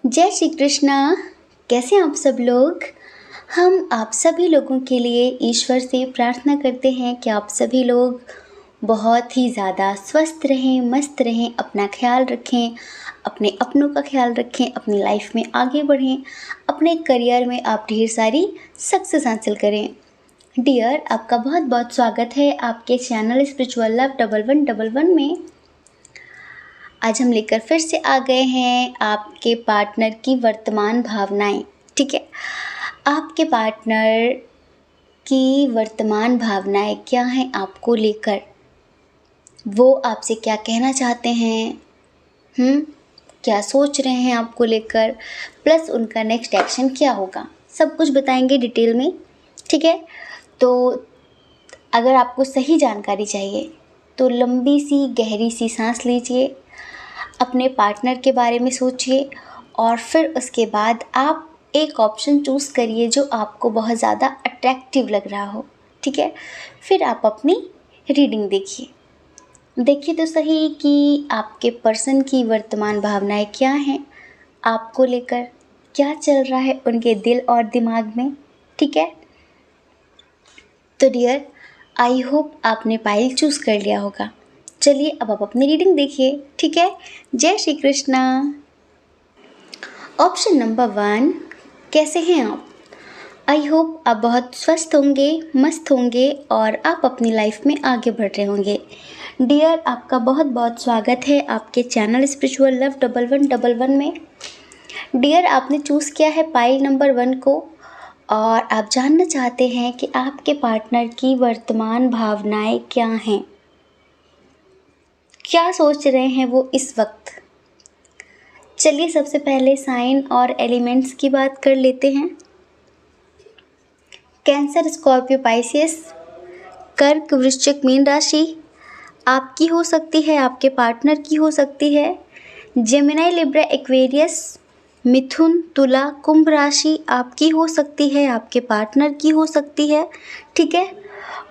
जय श्री कृष्णा। कैसे हैं आप सब लोग। हम आप सभी लोगों के लिए ईश्वर से प्रार्थना करते हैं कि आप सभी लोग बहुत ही ज़्यादा स्वस्थ रहें, मस्त रहें, अपना ख्याल रखें, अपने अपनों का ख्याल रखें, अपनी लाइफ में आगे बढ़ें, अपने करियर में आप ढेर सारी सक्सेस हासिल करें। डियर, आपका बहुत बहुत स्वागत है आपके चैनल स्पिरिचुअल लव 1111 में। आज हम लेकर फिर से आ गए हैं आपके पार्टनर की वर्तमान भावनाएं। ठीक है, आपके पार्टनर की वर्तमान भावनाएं क्या हैं आपको लेकर, वो आपसे क्या कहना चाहते हैं, क्या सोच रहे हैं आपको लेकर, प्लस उनका नेक्स्ट एक्शन क्या होगा, सब कुछ बताएंगे डिटेल में। ठीक है, तो अगर आपको सही जानकारी चाहिए तो लंबी सी गहरी सी सांस लीजिए, अपने पार्टनर के बारे में सोचिए और फिर उसके बाद आप एक ऑप्शन चूज़ करिए जो आपको बहुत ज़्यादा अट्रैक्टिव लग रहा हो। ठीक है, फिर आप अपनी रीडिंग देखिए तो सही कि आपके पर्सन की वर्तमान भावनाएं क्या हैं आपको लेकर, क्या चल रहा है उनके दिल और दिमाग में। ठीक है, तो डियर, आई होप आपने पाइल चूज़ कर लिया होगा। चलिए अब आप अपनी रीडिंग देखिए। ठीक है, जय श्री कृष्णा। ऑप्शन नंबर 1, कैसे हैं आप। आई होप आप बहुत स्वस्थ होंगे, मस्त होंगे और आप अपनी लाइफ में आगे बढ़ रहे होंगे। डियर, आपका बहुत बहुत स्वागत है आपके चैनल स्पिरिचुअल लव 1111 में। डियर, आपने चूज़ किया है पाइल नंबर 1 को और आप जानना चाहते हैं कि आपके पार्टनर की वर्तमान भावनाएं क्या हैं, क्या सोच रहे हैं वो इस वक्त। चलिए सबसे पहले साइन और एलिमेंट्स की बात कर लेते हैं। कैंसर, स्कॉर्पियो, पाइसेस, कर्क, वृश्चिक, मीन राशि आपकी हो सकती है, आपके पार्टनर की हो सकती है। जेमिनी, लिब्रा, एक्वेरियस, मिथुन, तुला, कुंभ राशि आपकी हो सकती है, आपके पार्टनर की हो सकती है। ठीक है,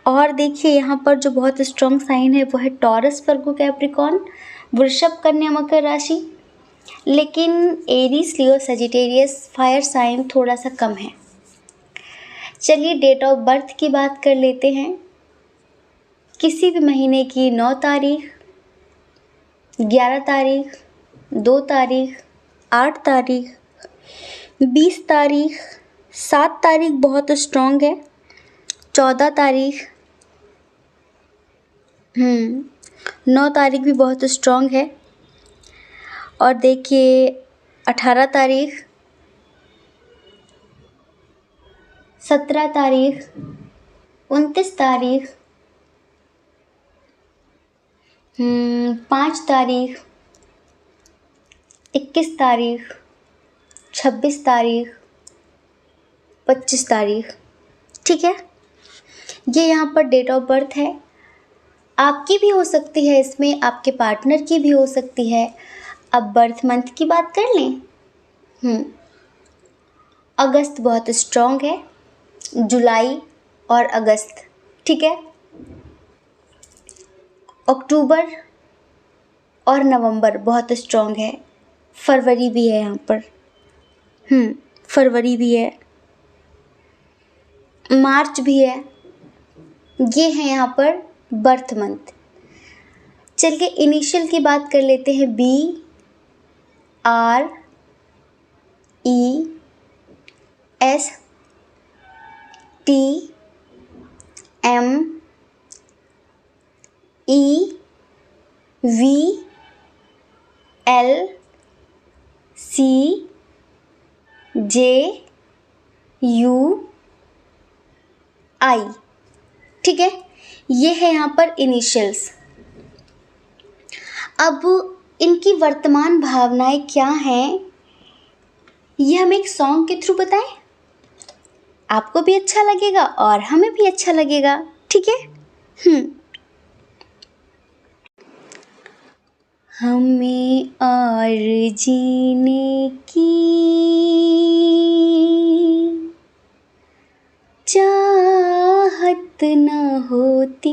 और देखिए यहाँ पर जो बहुत स्ट्रॉन्ग साइन है वो है टॉरस, वर्गो, कैप्रिकॉर्न, वृषभ, कन्या, मकर राशि। लेकिन एरीज, लियो, सजिटेरियस, फायर साइन थोड़ा सा कम है। चलिए डेट ऑफ बर्थ की बात कर लेते हैं। किसी भी महीने की 9 तारीख, 11 तारीख, 2 तारीख, 8 तारीख, 20 तारीख, 7 तारीख बहुत स्ट्रॉन्ग है, 14 तारीख, 9 तारीख भी बहुत स्ट्रॉन्ग है, और देखिए 18 तारीख, 17 तारीख, 29 तारीख, 5 तारीख, 21 तारीख, 26 तारीख, 25 तारीख। ठीक है, ये यहाँ पर डेट ऑफ बर्थ है। आपकी भी हो सकती है इसमें, आपके पार्टनर की भी हो सकती है। अब बर्थ मंथ की बात कर लें। अगस्त बहुत स्ट्रॉन्ग है, जुलाई और अगस्त। ठीक है, अक्टूबर और नवंबर बहुत स्ट्रॉन्ग है, फरवरी भी है यहाँ पर। फरवरी भी है, मार्च भी है। ये है यहाँ पर बर्थ मंथ। चलिए इनिशियल की बात कर लेते हैं। BREM, EVLCJUI। ठीक है, ये है यहाँ पर इनिशियल्स। अब इनकी वर्तमान भावनाएं क्या हैं, ये हम एक सॉन्ग के थ्रू बताएं, आपको भी अच्छा लगेगा और हमें भी अच्छा लगेगा। ठीक है, हमें और जीने की चाहत न होती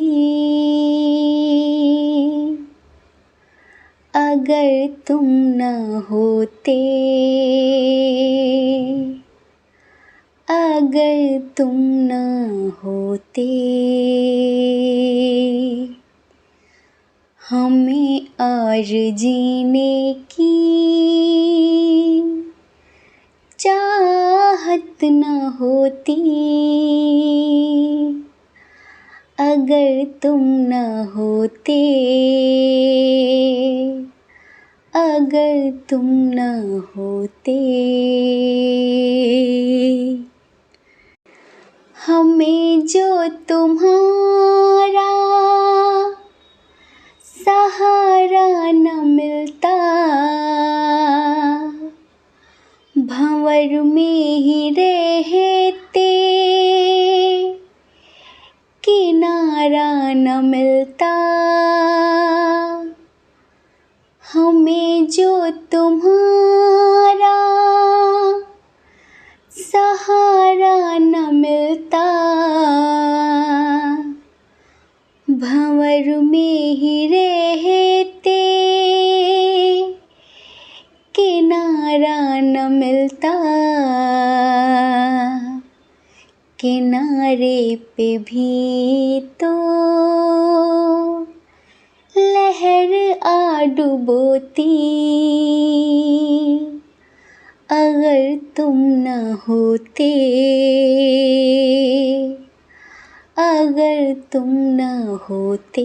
अगर तुम न होते, तुम न होते हमें आज जीने की चाहत न होती, अगर तुम न होते, अगर तुम न होते। हमें जो तुम्हारा सहारा न मिलता, भंवर में ही रहते किनारा न मिलता। हमें जो तुम्हारा सहारा न मिलता, भंवर में ही रहते किनारा न मिलता। किनारे पे भी तो लहर आ डुबोती, अगर तुम न होते, अगर तुम न होते।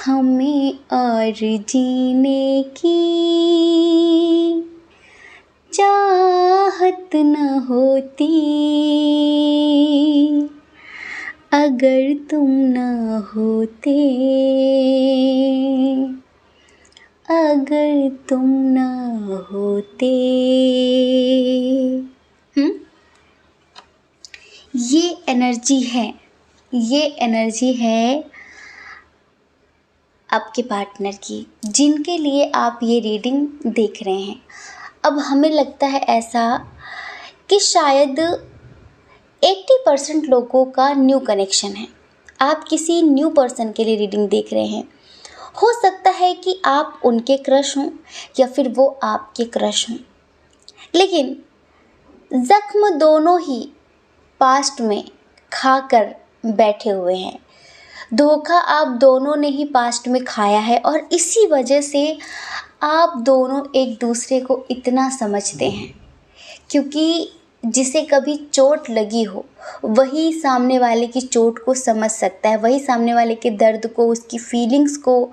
हमें और जीने की चाहत न होती, अगर तुम न होते, अगर तुम न होते। ये एनर्जी है, ये एनर्जी है आपके पार्टनर की, जिनके लिए आप ये रीडिंग देख रहे हैं। अब हमें लगता है ऐसा कि शायद 80% लोगों का न्यू कनेक्शन है। आप किसी न्यू पर्सन के लिए रीडिंग देख रहे हैं। हो सकता है कि आप उनके क्रश हों या फिर वो आपके क्रश हों, लेकिन ज़ख्म दोनों ही पास्ट में खाकर बैठे हुए हैं। धोखा आप दोनों ने ही पास्ट में खाया है और इसी वजह से आप दोनों एक दूसरे को इतना समझते हैं, क्योंकि जिसे कभी चोट लगी हो वही सामने वाले की चोट को समझ सकता है, वही सामने वाले के दर्द को, उसकी फीलिंग्स को,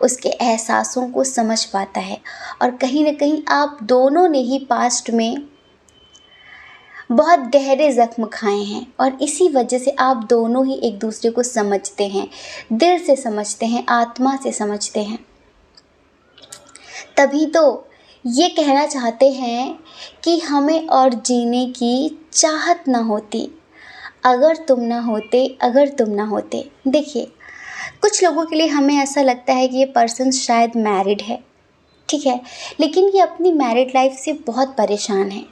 उसके एहसासों को समझ पाता है। और कहीं ना कहीं आप दोनों ने ही पास्ट में बहुत गहरे ज़ख्म खाए हैं और इसी वजह से आप दोनों ही एक दूसरे को समझते हैं, दिल से समझते हैं, आत्मा से समझते हैं। तभी तो ये कहना चाहते हैं कि हमें और जीने की चाहत ना होती, अगर तुम ना होते, अगर तुम ना होते। देखिए, कुछ लोगों के लिए हमें ऐसा लगता है कि ये पर्सन शायद मैरिड है, ठीक है, लेकिन ये अपनी मैरिड लाइफ से बहुत परेशान है।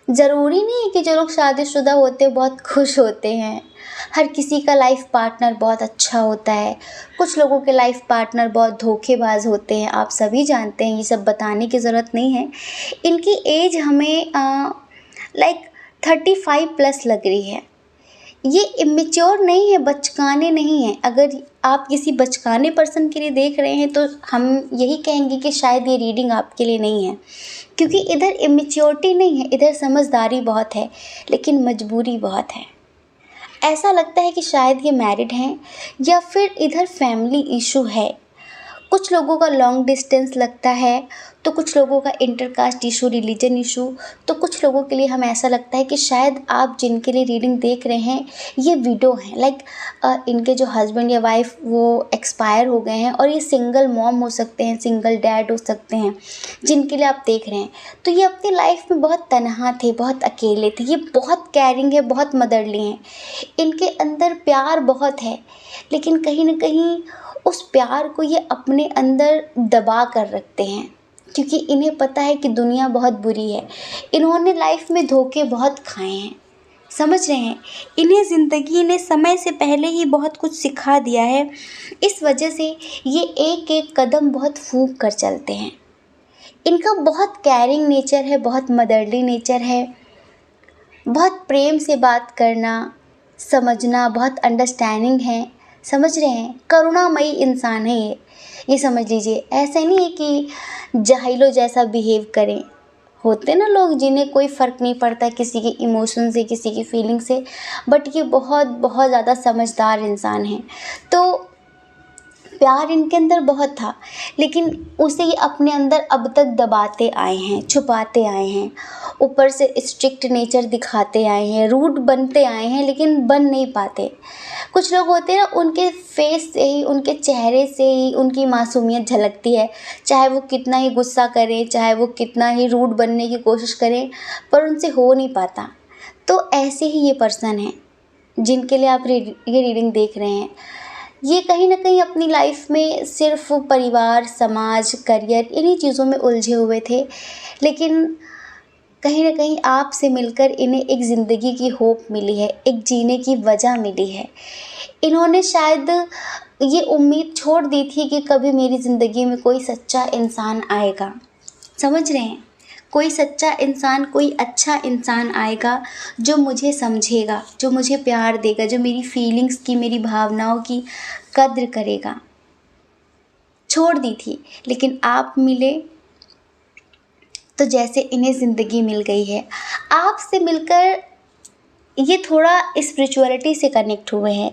ज़रूरी नहीं है कि जो लोग शादीशुदा होते हैं बहुत खुश होते हैं। हर किसी का लाइफ पार्टनर बहुत अच्छा होता है। कुछ लोगों के लाइफ पार्टनर बहुत धोखेबाज होते हैं, आप सभी जानते हैं, ये सब बताने की ज़रूरत नहीं है। इनकी एज हमें 35+ लग रही है। ये इमेच्योर नहीं है, बचकाने नहीं है। अगर आप किसी बचकाने पर्सन के लिए देख रहे हैं तो हम यही कहेंगे कि शायद ये रीडिंग आपके लिए नहीं है, क्योंकि इधर इमेच्योरिटी नहीं है, इधर समझदारी बहुत है, लेकिन मजबूरी बहुत है। ऐसा लगता है कि शायद ये मैरिड हैं या फिर इधर फैमिली इशू है। कुछ लोगों का लॉन्ग डिस्टेंस लगता है, तो कुछ लोगों का इंटरकास्ट इशू, रिलीजन इशू, तो कुछ लोगों के लिए हमें ऐसा लगता है कि शायद आप जिनके लिए रीडिंग देख रहे हैं ये विडो हैं, इनके जो हस्बैंड या वाइफ वो एक्सपायर हो गए हैं और ये सिंगल मॉम हो सकते हैं, सिंगल डैड हो सकते हैं, जिनके लिए आप देख रहे हैं। तो ये अपनी लाइफ में बहुत तन्हा थे, बहुत अकेले थे। ये बहुत केयरिंग है, बहुत मदरली हैं, इनके अंदर प्यार बहुत है, लेकिन कहीं ना कहीं उस प्यार को ये अपने अंदर दबा कर रखते हैं, क्योंकि इन्हें पता है कि दुनिया बहुत बुरी है। इन्होंने लाइफ में धोखे बहुत खाए हैं, समझ रहे हैं। इन्हें ज़िंदगी ने समय से पहले ही बहुत कुछ सिखा दिया है। इस वजह से ये एक एक कदम बहुत फूंक कर चलते हैं, इनका बहुत केयरिंग नेचर है, बहुत मदरली नेचर है, बहुत प्रेम से बात करना, समझना, बहुत अंडरस्टैंडिंग है। समझ रहे हैं, करुणामयी इंसान है ये समझ लीजिए। ऐसा नहीं है कि जाहिलों जैसा बिहेव करें। होते ना लोग जिन्हें कोई फ़र्क नहीं पड़ता किसी के इमोशन से, किसी की फीलिंग से, बट ये बहुत बहुत ज़्यादा समझदार इंसान हैं। तो प्यार इनके अंदर बहुत था, लेकिन उसे ये अपने अंदर अब तक दबाते आए हैं, छुपाते आए हैं, ऊपर से स्ट्रिक्ट नेचर दिखाते आए हैं, रूड बनते आए हैं, लेकिन बन नहीं पाते। कुछ लोग होते हैं ना, उनके फेस से ही, उनके चेहरे से ही उनकी मासूमियत झलकती है, चाहे वो कितना ही गुस्सा करें, चाहे वो कितना ही रूड बनने की कोशिश करें, पर उनसे हो नहीं पाता। तो ऐसे ही ये पर्सन है जिनके लिए आप ये रीडिंग देख रहे हैं। ये कहीं न कहीं अपनी लाइफ में सिर्फ़ परिवार, समाज, करियर इन्हीं चीज़ों में उलझे हुए थे, लेकिन कहीं न कहीं आपसे मिलकर इन्हें एक ज़िंदगी की होप मिली है, एक जीने की वजह मिली है। इन्होंने शायद ये उम्मीद छोड़ दी थी कि कभी मेरी ज़िंदगी में कोई सच्चा इंसान आएगा। समझ रहे हैं? कोई सच्चा इंसान, कोई अच्छा इंसान आएगा जो मुझे समझेगा, जो मुझे प्यार देगा, जो मेरी फीलिंग्स की, मेरी भावनाओं की कद्र करेगा। छोड़ दी थी, लेकिन आप मिले तो जैसे इन्हें ज़िंदगी मिल गई है। आपसे मिलकर ये थोड़ा स्पिरिचुअलिटी से कनेक्ट हुए हैं।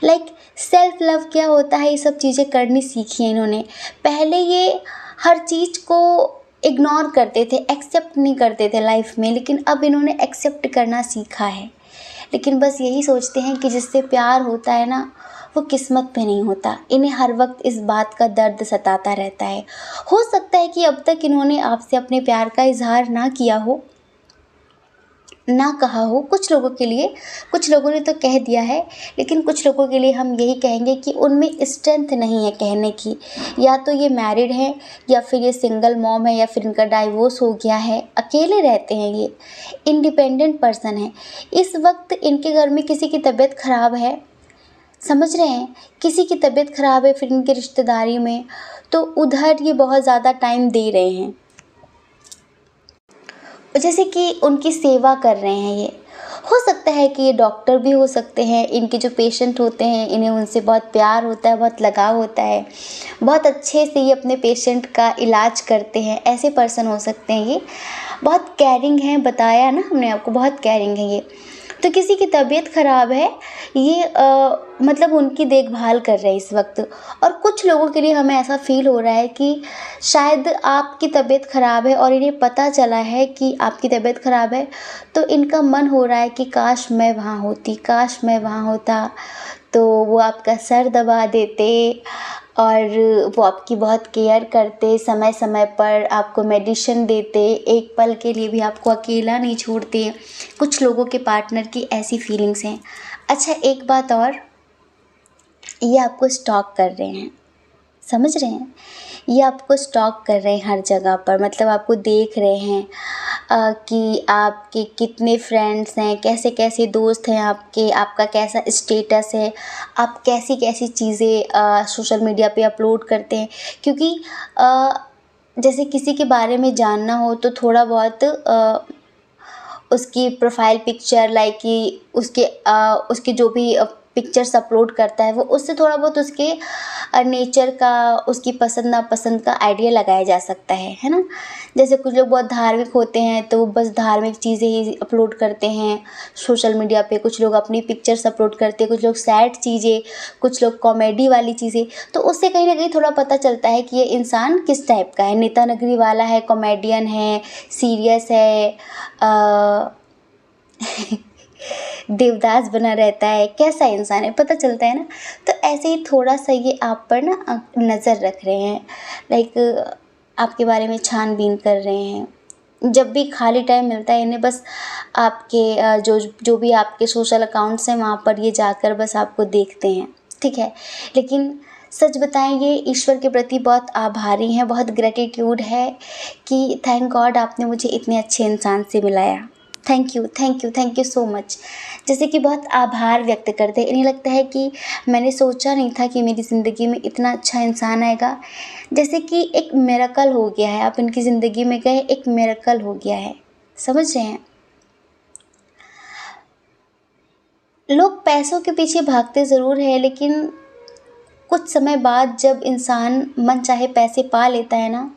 लाइक सेल्फ लव क्या होता है, ये सब चीज़ें करनी सीखी हैं इन्होंने। पहले ये हर चीज़ को इग्नोर करते थे, एक्सेप्ट नहीं करते थे लाइफ में, लेकिन अब इन्होंने एक्सेप्ट करना सीखा है। लेकिन बस यही सोचते हैं कि जिससे प्यार होता है ना, वो किस्मत पे नहीं होता। इन्हें हर वक्त इस बात का दर्द सताता रहता है। हो सकता है कि अब तक इन्होंने आपसे अपने प्यार का इजहार ना किया हो, ना कहा हो। कुछ लोगों के लिए, कुछ लोगों ने तो कह दिया है, लेकिन कुछ लोगों के लिए हम यही कहेंगे कि उनमें स्ट्रेंथ नहीं है कहने की। या तो ये मैरिड है, या फिर ये सिंगल मॉम है, या फिर इनका डाइवोर्स हो गया है, अकेले रहते हैं, ये इंडिपेंडेंट पर्सन है। इस वक्त इनके घर में किसी की तबीयत ख़राब है, समझ रहे हैं, किसी की तबीयत ख़राब है, फिर इनके रिश्तेदारी में, तो उधर ये बहुत ज़्यादा टाइम दे रहे हैं, जैसे कि उनकी सेवा कर रहे हैं। ये हो सकता है कि ये डॉक्टर भी हो सकते हैं, इनके जो पेशेंट होते हैं इन्हें उनसे बहुत प्यार होता है, बहुत लगाव होता है, बहुत अच्छे से ये अपने पेशेंट का इलाज करते हैं। ऐसे पर्सन हो सकते हैं ये, बहुत केयरिंग हैं, बताया ना हमने आपको, बहुत केयरिंग है ये। तो किसी की तबीयत ख़राब है, ये मतलब उनकी देखभाल कर रहे हैं इस वक्त। और कुछ लोगों के लिए हमें ऐसा फील हो रहा है कि शायद आपकी तबीयत ख़राब है और इन्हें पता चला है कि आपकी तबीयत ख़राब है, तो इनका मन हो रहा है कि काश मैं वहाँ होती, काश मैं वहाँ होता, तो वो आपका सर दबा देते और वो आपकी बहुत केयर करते, समय समय पर आपको मेडिसिन देते, एक पल के लिए भी आपको अकेला नहीं छोड़ते। कुछ लोगों के पार्टनर की ऐसी फीलिंग्स हैं। अच्छा, एक बात और, ये आपको स्टॉक कर रहे हैं, समझ रहे हैं, ये आपको स्टॉक कर रहे हैं हर जगह पर। मतलब आपको देख रहे हैं कि आपके कितने फ्रेंड्स हैं, कैसे कैसे दोस्त हैं आपके, आपका कैसा स्टेटस है, आप कैसी कैसी चीज़ें सोशल मीडिया पे अपलोड करते हैं। क्योंकि जैसे किसी के बारे में जानना हो तो थोड़ा बहुत उसकी प्रोफाइल पिक्चर, लाइक कि उसके जो भी पिक्चर्स अपलोड करता है, वो उससे थोड़ा बहुत उसके नेचर का, उसकी पसंद नापसंद का आइडिया लगाया जा सकता है ना। जैसे कुछ लोग बहुत धार्मिक होते हैं तो वो बस धार्मिक चीज़ें ही अपलोड करते हैं सोशल मीडिया पे, कुछ लोग अपनी पिक्चर्स अपलोड करते हैं, कुछ लोग सैड चीज़ें, कुछ लोग कॉमेडी वाली चीज़ें। तो उससे कहीं ना कहीं थोड़ा पता चलता है कि ये इंसान किस टाइप का है, नेता नगरी वाला है, कॉमेडियन है, सीरियस है, देवदास बना रहता है, कैसा इंसान है, पता चलता है ना। तो ऐसे ही थोड़ा सा ये आप पर ना नज़र रख रहे हैं, लाइक आपके बारे में छानबीन कर रहे हैं। जब भी खाली टाइम मिलता है इन्हें बस आपके जो जो भी आपके सोशल अकाउंट्स हैं वहाँ पर ये जाकर बस आपको देखते हैं, ठीक है। लेकिन सच बताएं, ये ईश्वर के प्रति बहुत आभारी हैं, बहुत ग्रेटिट्यूड है कि थैंक गॉड आपने मुझे इतने अच्छे इंसान से मिलाया। Thank you so much. जैसे कि बहुत आभार व्यक्त करते हैं, इन्हें लगता है कि मैंने सोचा नहीं था कि मेरी ज़िंदगी में इतना अच्छा इंसान आएगा। जैसे कि एक मिरेकल हो गया है, आप इनकी ज़िंदगी में गए, एक मिरेकल हो गया है। समझ रहे हैं? लोग पैसों के पीछे भागते ज़रूर हैं, लेकिन कुछ समय बाद जब इंसान मन चाहे पैसे पा लेता है ना,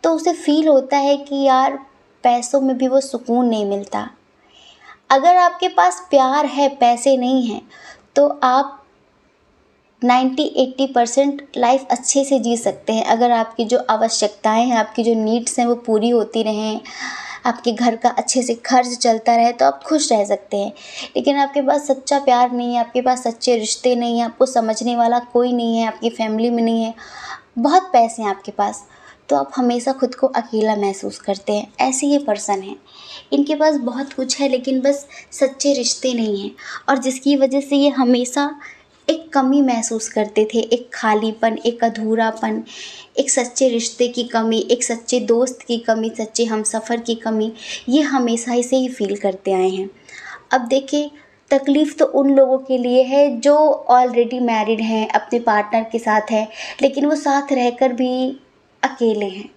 तो उसे फ़ील होता है कि यार पैसों में भी वो सुकून नहीं मिलता। अगर आपके पास प्यार है, पैसे नहीं हैं, तो आप 90-80% लाइफ अच्छे से जी सकते हैं। अगर आपकी जो आवश्यकताएं हैं, आपकी जो नीड्स हैं वो पूरी होती रहें, आपके घर का अच्छे से खर्च चलता रहे, तो आप खुश रह सकते हैं। लेकिन आपके पास सच्चा प्यार नहीं है, आपके पास सच्चे रिश्ते नहीं हैं, आपको समझने वाला कोई नहीं है, आपकी फैमिली में नहीं है, बहुत पैसे हैं आपके पास, तो आप हमेशा खुद को अकेला महसूस करते हैं। ऐसे ये पर्सन हैं, इनके पास बहुत कुछ है लेकिन बस सच्चे रिश्ते नहीं हैं, और जिसकी वजह से ये हमेशा एक कमी महसूस करते थे, एक खालीपन, एक अधूरापन, एक सच्चे रिश्ते की कमी, एक सच्चे दोस्त की कमी, सच्चे हमसफ़र की कमी, ये हमेशा से ही फील करते आए हैं। अब देखिए, तकलीफ़ तो उन लोगों के लिए है जो ऑलरेडी मैरिड हैं, अपने पार्टनर के साथ हैं, लेकिन वो साथ रहकर भी अकेले हैं।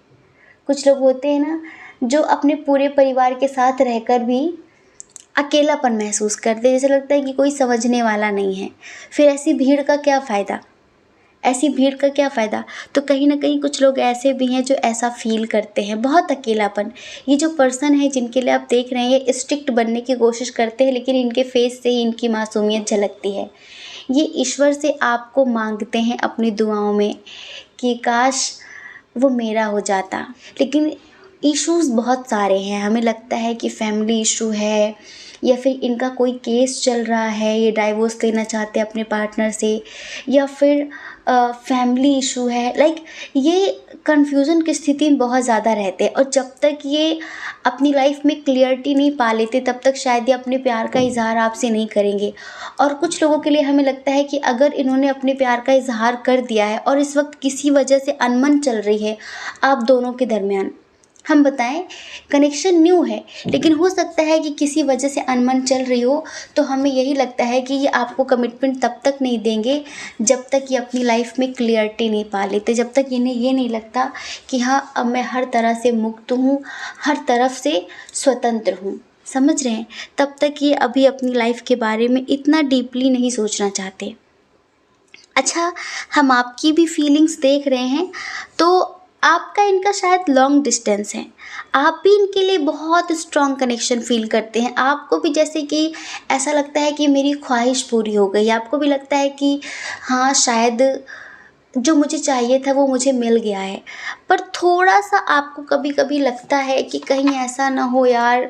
कुछ लोग होते हैं ना, जो अपने पूरे परिवार के साथ रहकर भी अकेलापन महसूस करते हैं, जैसे लगता है कि कोई समझने वाला नहीं है। फिर ऐसी भीड़ का क्या फ़ायदा? ऐसी भीड़ का क्या फ़ायदा? तो कहीं न कहीं कुछ लोग ऐसे भी हैं जो ऐसा फ़ील करते हैं, बहुत अकेलापन। ये जो पर्सन है जिनके लिए आप देख रहे हैं, ये स्ट्रिक्ट बनने की कोशिश करते हैं, लेकिन इनके फेस से ही इनकी मासूमियत झलकती है। ये ईश्वर से आपको माँगते हैं अपनी दुआओं में कि काश वो मेरा हो जाता। लेकिन इश्यूज़ बहुत सारे हैं, हमें लगता है कि फैमिली इशू है, या फिर इनका कोई केस चल रहा है, ये डाइवोर्स लेना चाहते हैं अपने पार्टनर से, या फिर फैमिली इशू है। लाइक ये कन्फ्यूज़न की स्थिति में बहुत ज़्यादा रहते हैं, और जब तक ये अपनी लाइफ में क्लियरिटी नहीं पा लेते, तब तक शायद ये अपने प्यार का इज़हार आपसे नहीं करेंगे। और कुछ लोगों के लिए हमें लगता है कि अगर इन्होंने अपने प्यार का इज़हार कर दिया है और इस वक्त किसी वजह से अनबन चल रही है आप दोनों के दरमियान, हम बताएं कनेक्शन न्यू है, लेकिन हो सकता है कि किसी वजह से अनबन चल रही हो, तो हमें यही लगता है कि ये आपको कमिटमेंट तब तक नहीं देंगे जब तक ये अपनी लाइफ में क्लियरिटी नहीं पा लेते, जब तक इन्हें ये नहीं लगता कि हाँ अब मैं हर तरह से मुक्त हूँ, हर तरफ से स्वतंत्र हूँ। समझ रहे हैं? तब तक ये अभी अपनी लाइफ के बारे में इतना डीपली नहीं सोचना चाहते। अच्छा, हम आपकी भी फीलिंग्स देख रहे हैं, तो आपका इनका शायद लॉन्ग डिस्टेंस है, आप भी इनके लिए बहुत स्ट्रॉन्ग कनेक्शन फ़ील करते हैं। आपको भी जैसे कि ऐसा लगता है कि मेरी ख्वाहिश पूरी हो गई, आपको भी लगता है कि हाँ शायद जो मुझे चाहिए था वो मुझे मिल गया है। पर थोड़ा-सा आपको कभी-कभी लगता है कि कहीं ऐसा ना हो यार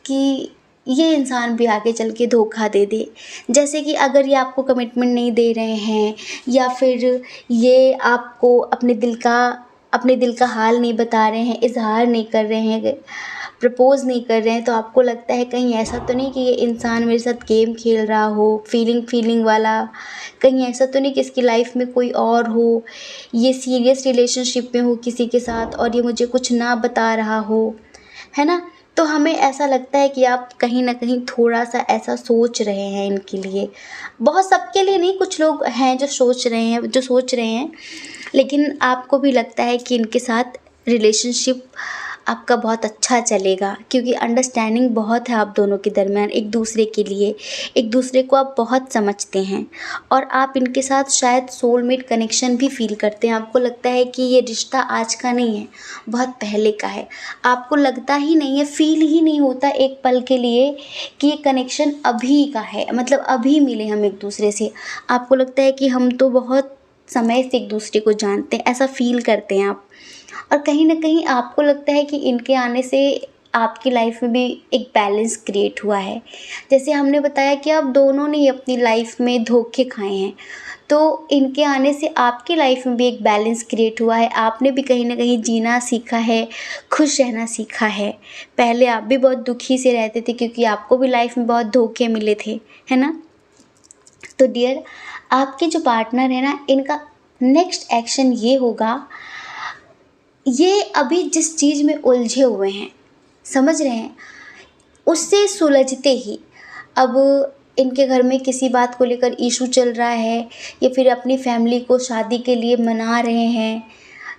कि ये इंसान भी आगे चल के धोखा दे दे। जैसे कि अगर ये आपको कमिटमेंट नहीं दे रहे हैं, या फिर ये आपको अपने दिल का हाल नहीं बता रहे हैं, इज़हार नहीं कर रहे हैं, प्रपोज़ नहीं कर रहे हैं, तो आपको लगता है कहीं ऐसा तो नहीं कि ये इंसान मेरे साथ गेम खेल रहा हो, फीलिंग वाला। कहीं ऐसा तो नहीं कि इसकी लाइफ में कोई और हो, ये सीरियस रिलेशनशिप में हो किसी के साथ और ये मुझे कुछ ना बता रहा हो, है ना? तो हमें ऐसा लगता है कि आप कहीं न कहीं थोड़ा-सा ऐसा सोच रहे हैं इनके लिए। बहुत सबके लिए नहीं, कुछ लोग हैं जो सोच रहे हैं, लेकिन आपको भी लगता है कि इनके साथ रिलेशनशिप आपका बहुत अच्छा चलेगा, क्योंकि अंडरस्टैंडिंग बहुत है आप दोनों के दरमियान एक दूसरे के लिए, एक दूसरे को आप बहुत समझते हैं, और आप इनके साथ शायद सोलमेट कनेक्शन भी फ़ील करते हैं। आपको लगता है कि ये रिश्ता आज का नहीं है, बहुत पहले का है। आपको लगता ही नहीं है, फ़ील ही नहीं होता एक पल के लिए कि ये कनेक्शन अभी का है, मतलब अभी मिले हम एक दूसरे से। आपको लगता है कि हम तो बहुत समय से एक दूसरे को जानते हैं, ऐसा फ़ील करते हैं आप। और कहीं न कहीं आपको लगता है कि इनके आने से आपकी लाइफ में भी एक बैलेंस क्रिएट हुआ है। जैसे हमने बताया कि आप दोनों ने अपनी लाइफ में धोखे खाए हैं, तो इनके आने से आपकी लाइफ में भी एक बैलेंस क्रिएट हुआ है। आपने भी कहीं न कहीं जीना सीखा है, खुश रहना सीखा है। पहले आप भी बहुत दुखी से रहते थे क्योंकि आपको भी लाइफ में बहुत धोखे मिले थे, है ना? तो डियर, आपके जो पार्टनर है ना, इनका नेक्स्ट एक्शन ये होगा, ये अभी जिस चीज़ में उलझे हुए हैं, समझ रहे हैं, उससे सुलझते ही अब इनके घर में किसी बात को लेकर इशू चल रहा है, या फिर अपनी फैमिली को शादी के लिए मना रहे हैं,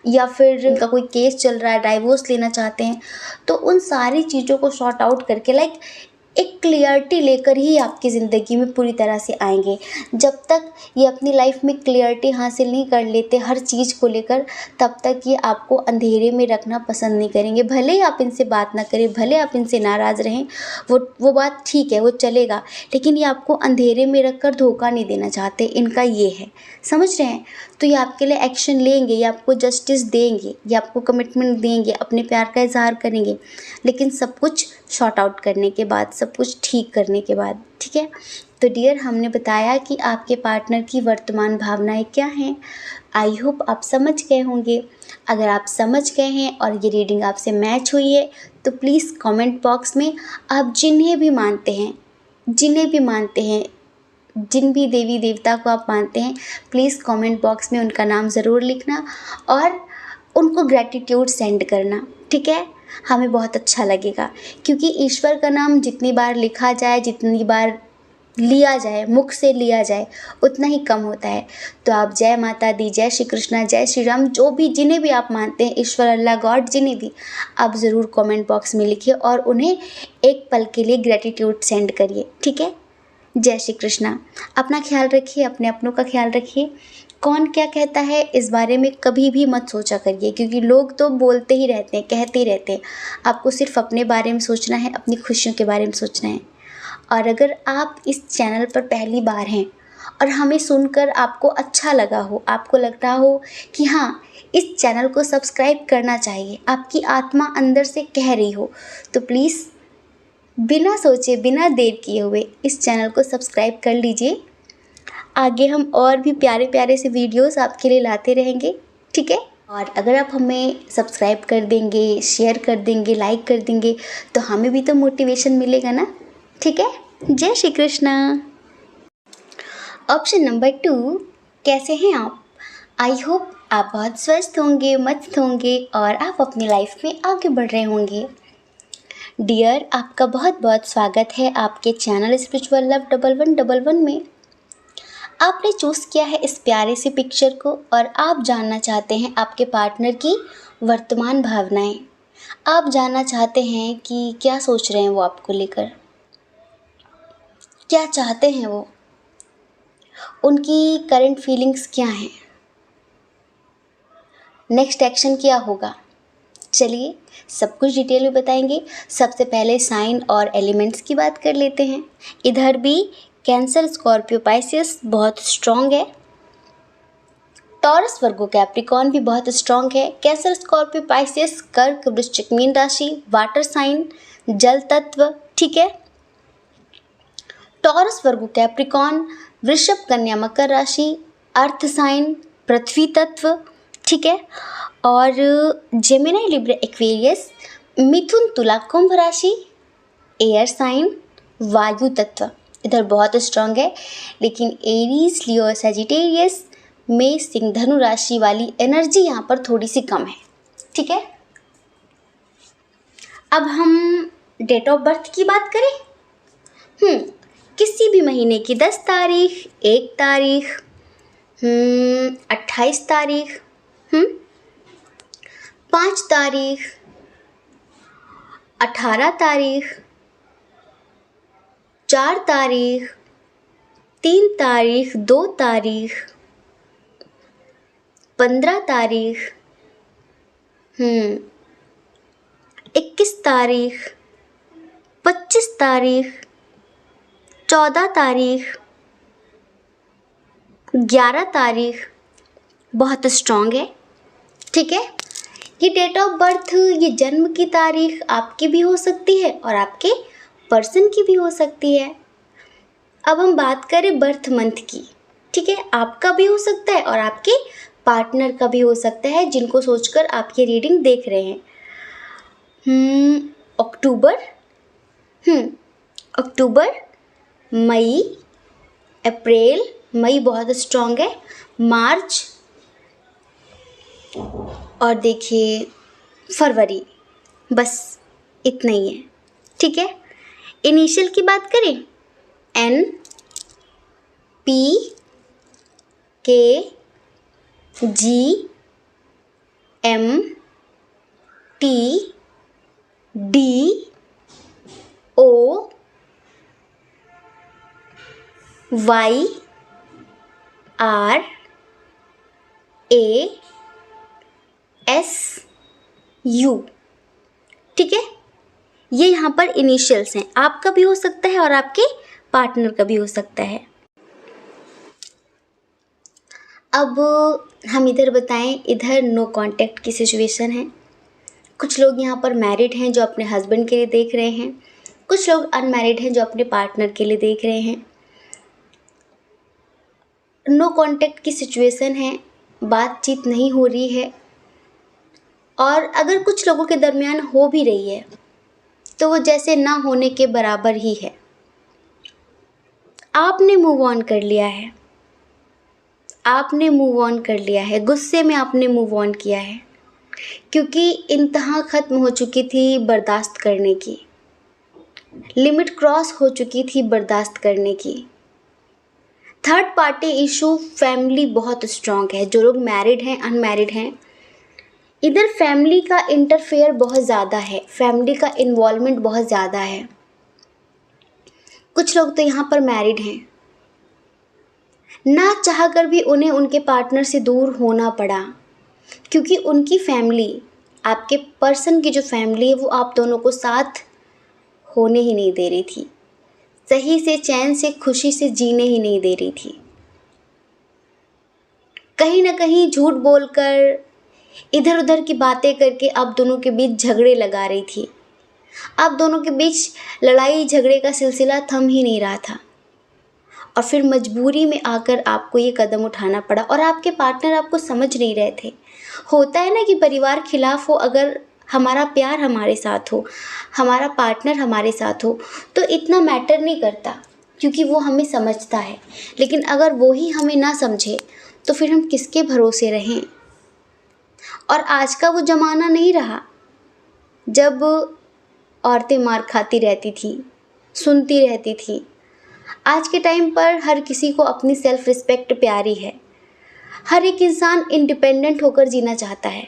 या फिर इनका कोई केस चल रहा है, डाइवोर्स लेना चाहते हैं, तो उन सारी चीज़ों को सॉर्ट आउट करके एक क्लियरिटी लेकर ही आपकी ज़िंदगी में पूरी तरह से आएंगे। जब तक ये अपनी लाइफ में क्लियरिटी हासिल नहीं कर लेते हर चीज़ को लेकर, तब तक ये आपको अंधेरे में रखना पसंद नहीं करेंगे। भले ही आप इनसे बात ना करें, भले आप इनसे नाराज़ रहें, वो बात ठीक है, वो चलेगा, लेकिन ये आपको अंधेरे में रख कर धोखा नहीं देना चाहते, इनका ये है, समझ रहे हैं। तो ये आपके लिए एक्शन लेंगे, ये आपको जस्टिस देंगे, ये आपको कमिटमेंट देंगे, अपने प्यार का इजहार करेंगे, लेकिन सब कुछ सॉर्ट आउट करने के बाद, सब कुछ ठीक करने के बाद, ठीक है। तो डियर, हमने बताया कि आपके पार्टनर की वर्तमान भावनाएं क्या हैं। आई होप आप समझ गए होंगे। अगर आप समझ गए हैं और ये रीडिंग आपसे मैच हुई है तो प्लीज़ कमेंट बॉक्स में आप जिन्हें भी मानते हैं, जिन भी देवी देवता को आप मानते हैं, प्लीज़ कमेंट बॉक्स में उनका नाम ज़रूर लिखना और उनको ग्रैटिट्यूड सेंड करना, ठीक है। हमें बहुत अच्छा लगेगा, क्योंकि ईश्वर का नाम जितनी बार लिखा जाए, जितनी बार लिया जाए, मुख से लिया जाए, उतना ही कम होता है। तो आप जय माता दी, जय श्री कृष्णा, जय श्री राम, जो भी जिन्हें भी आप मानते हैं, ईश्वर, अल्लाह, गॉड, जिन्हें भी, आप ज़रूर कमेंट बॉक्स में लिखिए और उन्हें एक पल के लिए ग्रैटिट्यूड सेंड करिए, ठीक है। जय श्री कृष्णा। अपना ख्याल रखिए, अपने अपनों का ख्याल रखिए। कौन क्या कहता है इस बारे में कभी भी मत सोचा करिए, क्योंकि लोग तो बोलते ही रहते हैं, कहते ही रहते हैं। आपको सिर्फ अपने बारे में सोचना है, अपनी खुशियों के बारे में सोचना है। और अगर आप इस चैनल पर पहली बार हैं और हमें सुनकर आपको अच्छा लगा हो, आपको लग रहा हो कि हाँ, इस चैनल को सब्सक्राइब करना चाहिए, आपकी आत्मा अंदर से कह रही हो, तो प्लीज़ बिना सोचे, बिना देर किए हुए इस चैनल को सब्सक्राइब कर लीजिए। आगे हम और भी प्यारे प्यारे से वीडियोस आपके लिए लाते रहेंगे, ठीक है। और अगर आप हमें सब्सक्राइब कर देंगे, शेयर कर देंगे, लाइक कर देंगे, तो हमें भी तो मोटिवेशन मिलेगा ना, ठीक है। जय श्री कृष्णा। ऑप्शन नंबर 2, कैसे हैं आप? आई होप आप बहुत स्वस्थ होंगे, मस्त होंगे और आप अपनी लाइफ में आगे बढ़ रहे होंगे। डियर, आपका बहुत बहुत स्वागत है आपके चैनल स्पिरिचुअल लव 1111 में। आपने चूज़ किया है इस प्यारे सी पिक्चर को और आप जानना चाहते हैं आपके पार्टनर की वर्तमान भावनाएं। आप जानना चाहते हैं कि क्या सोच रहे हैं वो आपको लेकर, क्या चाहते हैं वो, उनकी करंट फीलिंग्स क्या हैं, नेक्स्ट एक्शन क्या होगा। चलिए सब कुछ डिटेल में बताएंगे। सबसे पहले साइन और एलिमेंट्स की बात कर लेते हैं। इधर भी कैंसर, स्कॉर्पियो, पाइसेस बहुत स्ट्रॉन्ग है। टॉरस, वर्गो, कैप्रिकॉर्न भी बहुत स्ट्रॉन्ग है। कैंसर, स्कॉर्पियो, पाइसेस, कर्क, वृश्चिक, मीन राशि, वाटर साइन, जल तत्व, ठीक है। टॉरस, वर्गो, कैप्रिकॉर्न, वृषभ, कन्या, मकर राशि, अर्थ साइन, पृथ्वी तत्व, ठीक है। और जेमिनी, लिब्रा, एक्वेरियस, मिथुन, तुला, कुंभ राशि, एयर साइन, वायु तत्व इधर बहुत स्ट्रांग है। लेकिन एरीज, लियो, सजिटेरियस में सिंह, धनु राशि वाली एनर्जी यहाँ पर थोड़ी सी कम है, ठीक है। अब हम डेट ऑफ बर्थ की बात करें। किसी भी महीने की 10 तारीख, 1 तारीख, 28 तारीख, 5 तारीख, 18 तारीख, 4 तारीख, 3 तारीख, 2 तारीख, 15 तारीख, 21 तारीख, 25 तारीख, 14 तारीख, 11 तारीख बहुत स्ट्रॉन्ग है, ठीक है। ये डेट ऑफ बर्थ, ये जन्म की तारीख आपकी भी हो सकती है और आपके पर्सन की भी हो सकती है। अब हम बात करें बर्थ मंथ की, ठीक है। आपका भी हो सकता है और आपके पार्टनर का भी हो सकता है, जिनको सोचकर आप ये रीडिंग देख रहे हैं। अक्टूबर, अक्टूबर, मई, अप्रैल, मई बहुत स्ट्रॉन्ग है, मार्च और देखिए फरवरी, बस इतना ही है, ठीक है। इनिशियल की बात करें, N P K G M T D O Y R A S U। ठीक है, ये यहाँ पर इनिशियल्स हैं। आपका भी हो सकता है और आपके पार्टनर का भी हो सकता है। अब हम इधर बताएं, इधर नो कांटेक्ट की सिचुएशन है। कुछ लोग यहाँ पर मैरिड हैं जो अपने हस्बैंड के लिए देख रहे हैं, कुछ लोग अनमैरिड हैं जो अपने पार्टनर के लिए देख रहे हैं। नो कांटेक्ट की सिचुएशन है, बातचीत नहीं हो रही है, और अगर कुछ लोगों के दरमियान हो भी रही है तो वो जैसे ना होने के बराबर ही है। आपने मूव ऑन कर लिया है, आपने मूव ऑन कर लिया है, गुस्से में आपने मूव ऑन किया है, क्योंकि इंतहा ख़त्म हो चुकी थी बर्दाश्त करने की, लिमिट क्रॉस हो चुकी थी बर्दाश्त करने की। थर्ड पार्टी इशू, फैमिली बहुत स्ट्रांग है। जो लोग मैरिड हैं, अनमैरिड हैं, इधर फैमिली का इंटरफेयर बहुत ज़्यादा है, फैमिली का इन्वॉल्वमेंट बहुत ज़्यादा है। कुछ लोग तो यहाँ पर मैरिड हैं, ना चाह कर भी उन्हें उनके पार्टनर से दूर होना पड़ा, क्योंकि उनकी फैमिली, आपके पर्सन की जो फैमिली है, वो आप दोनों को साथ होने ही नहीं दे रही थी, सही से, चैन से, खुशी से जीने ही नहीं दे रही थी। कहीं ना कहीं झूठ बोलकर, इधर उधर की बातें करके आप दोनों के बीच झगड़े लगा रही थी। आप दोनों के बीच लड़ाई झगड़े का सिलसिला थम ही नहीं रहा था, और फिर मजबूरी में आकर आपको ये कदम उठाना पड़ा, और आपके पार्टनर आपको समझ नहीं रहे थे। होता है ना कि परिवार खिलाफ हो, अगर हमारा प्यार हमारे साथ हो, हमारा पार्टनर हमारे साथ हो, तो इतना मैटर नहीं करता, क्योंकि वो हमें समझता है। लेकिन अगर वो ही हमें ना समझे तो फिर हम किसके भरोसे रहें। और आज का वो ज़माना नहीं रहा जब औरतें मार खाती रहती थीं, सुनती रहती थीं। आज के टाइम पर हर किसी को अपनी सेल्फ रिस्पेक्ट प्यारी है। हर एक इंसान इंडिपेंडेंट होकर जीना चाहता है,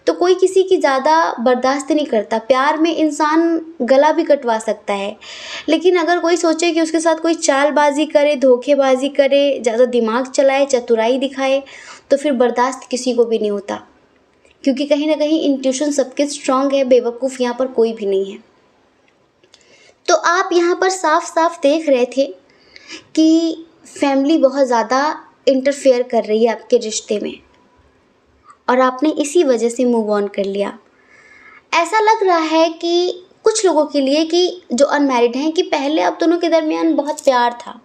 तो कोई किसी की ज़्यादा बर्दाश्त नहीं करता। प्यार में इंसान गला भी कटवा सकता है, लेकिन अगर कोई सोचे कि उसके साथ कोई चालबाजी करे, धोखेबाजी करे, ज़्यादा दिमाग चलाए, चतुराई दिखाए, तो फिर बर्दाश्त किसी को भी नहीं होता, क्योंकि कहीं ना कहीं इंट्यूशन सबके स्ट्रांग है, बेवकूफ़ यहाँ पर कोई भी नहीं है। तो आप यहाँ पर साफ साफ देख रहे थे कि फैमिली बहुत ज़्यादा इंटरफेयर कर रही है आपके रिश्ते में, और आपने इसी वजह से मूव ऑन कर लिया। ऐसा लग रहा है कि कुछ लोगों के लिए, कि जो अनमैरिड हैं, कि पहले आप दोनों के दरमियान बहुत प्यार था,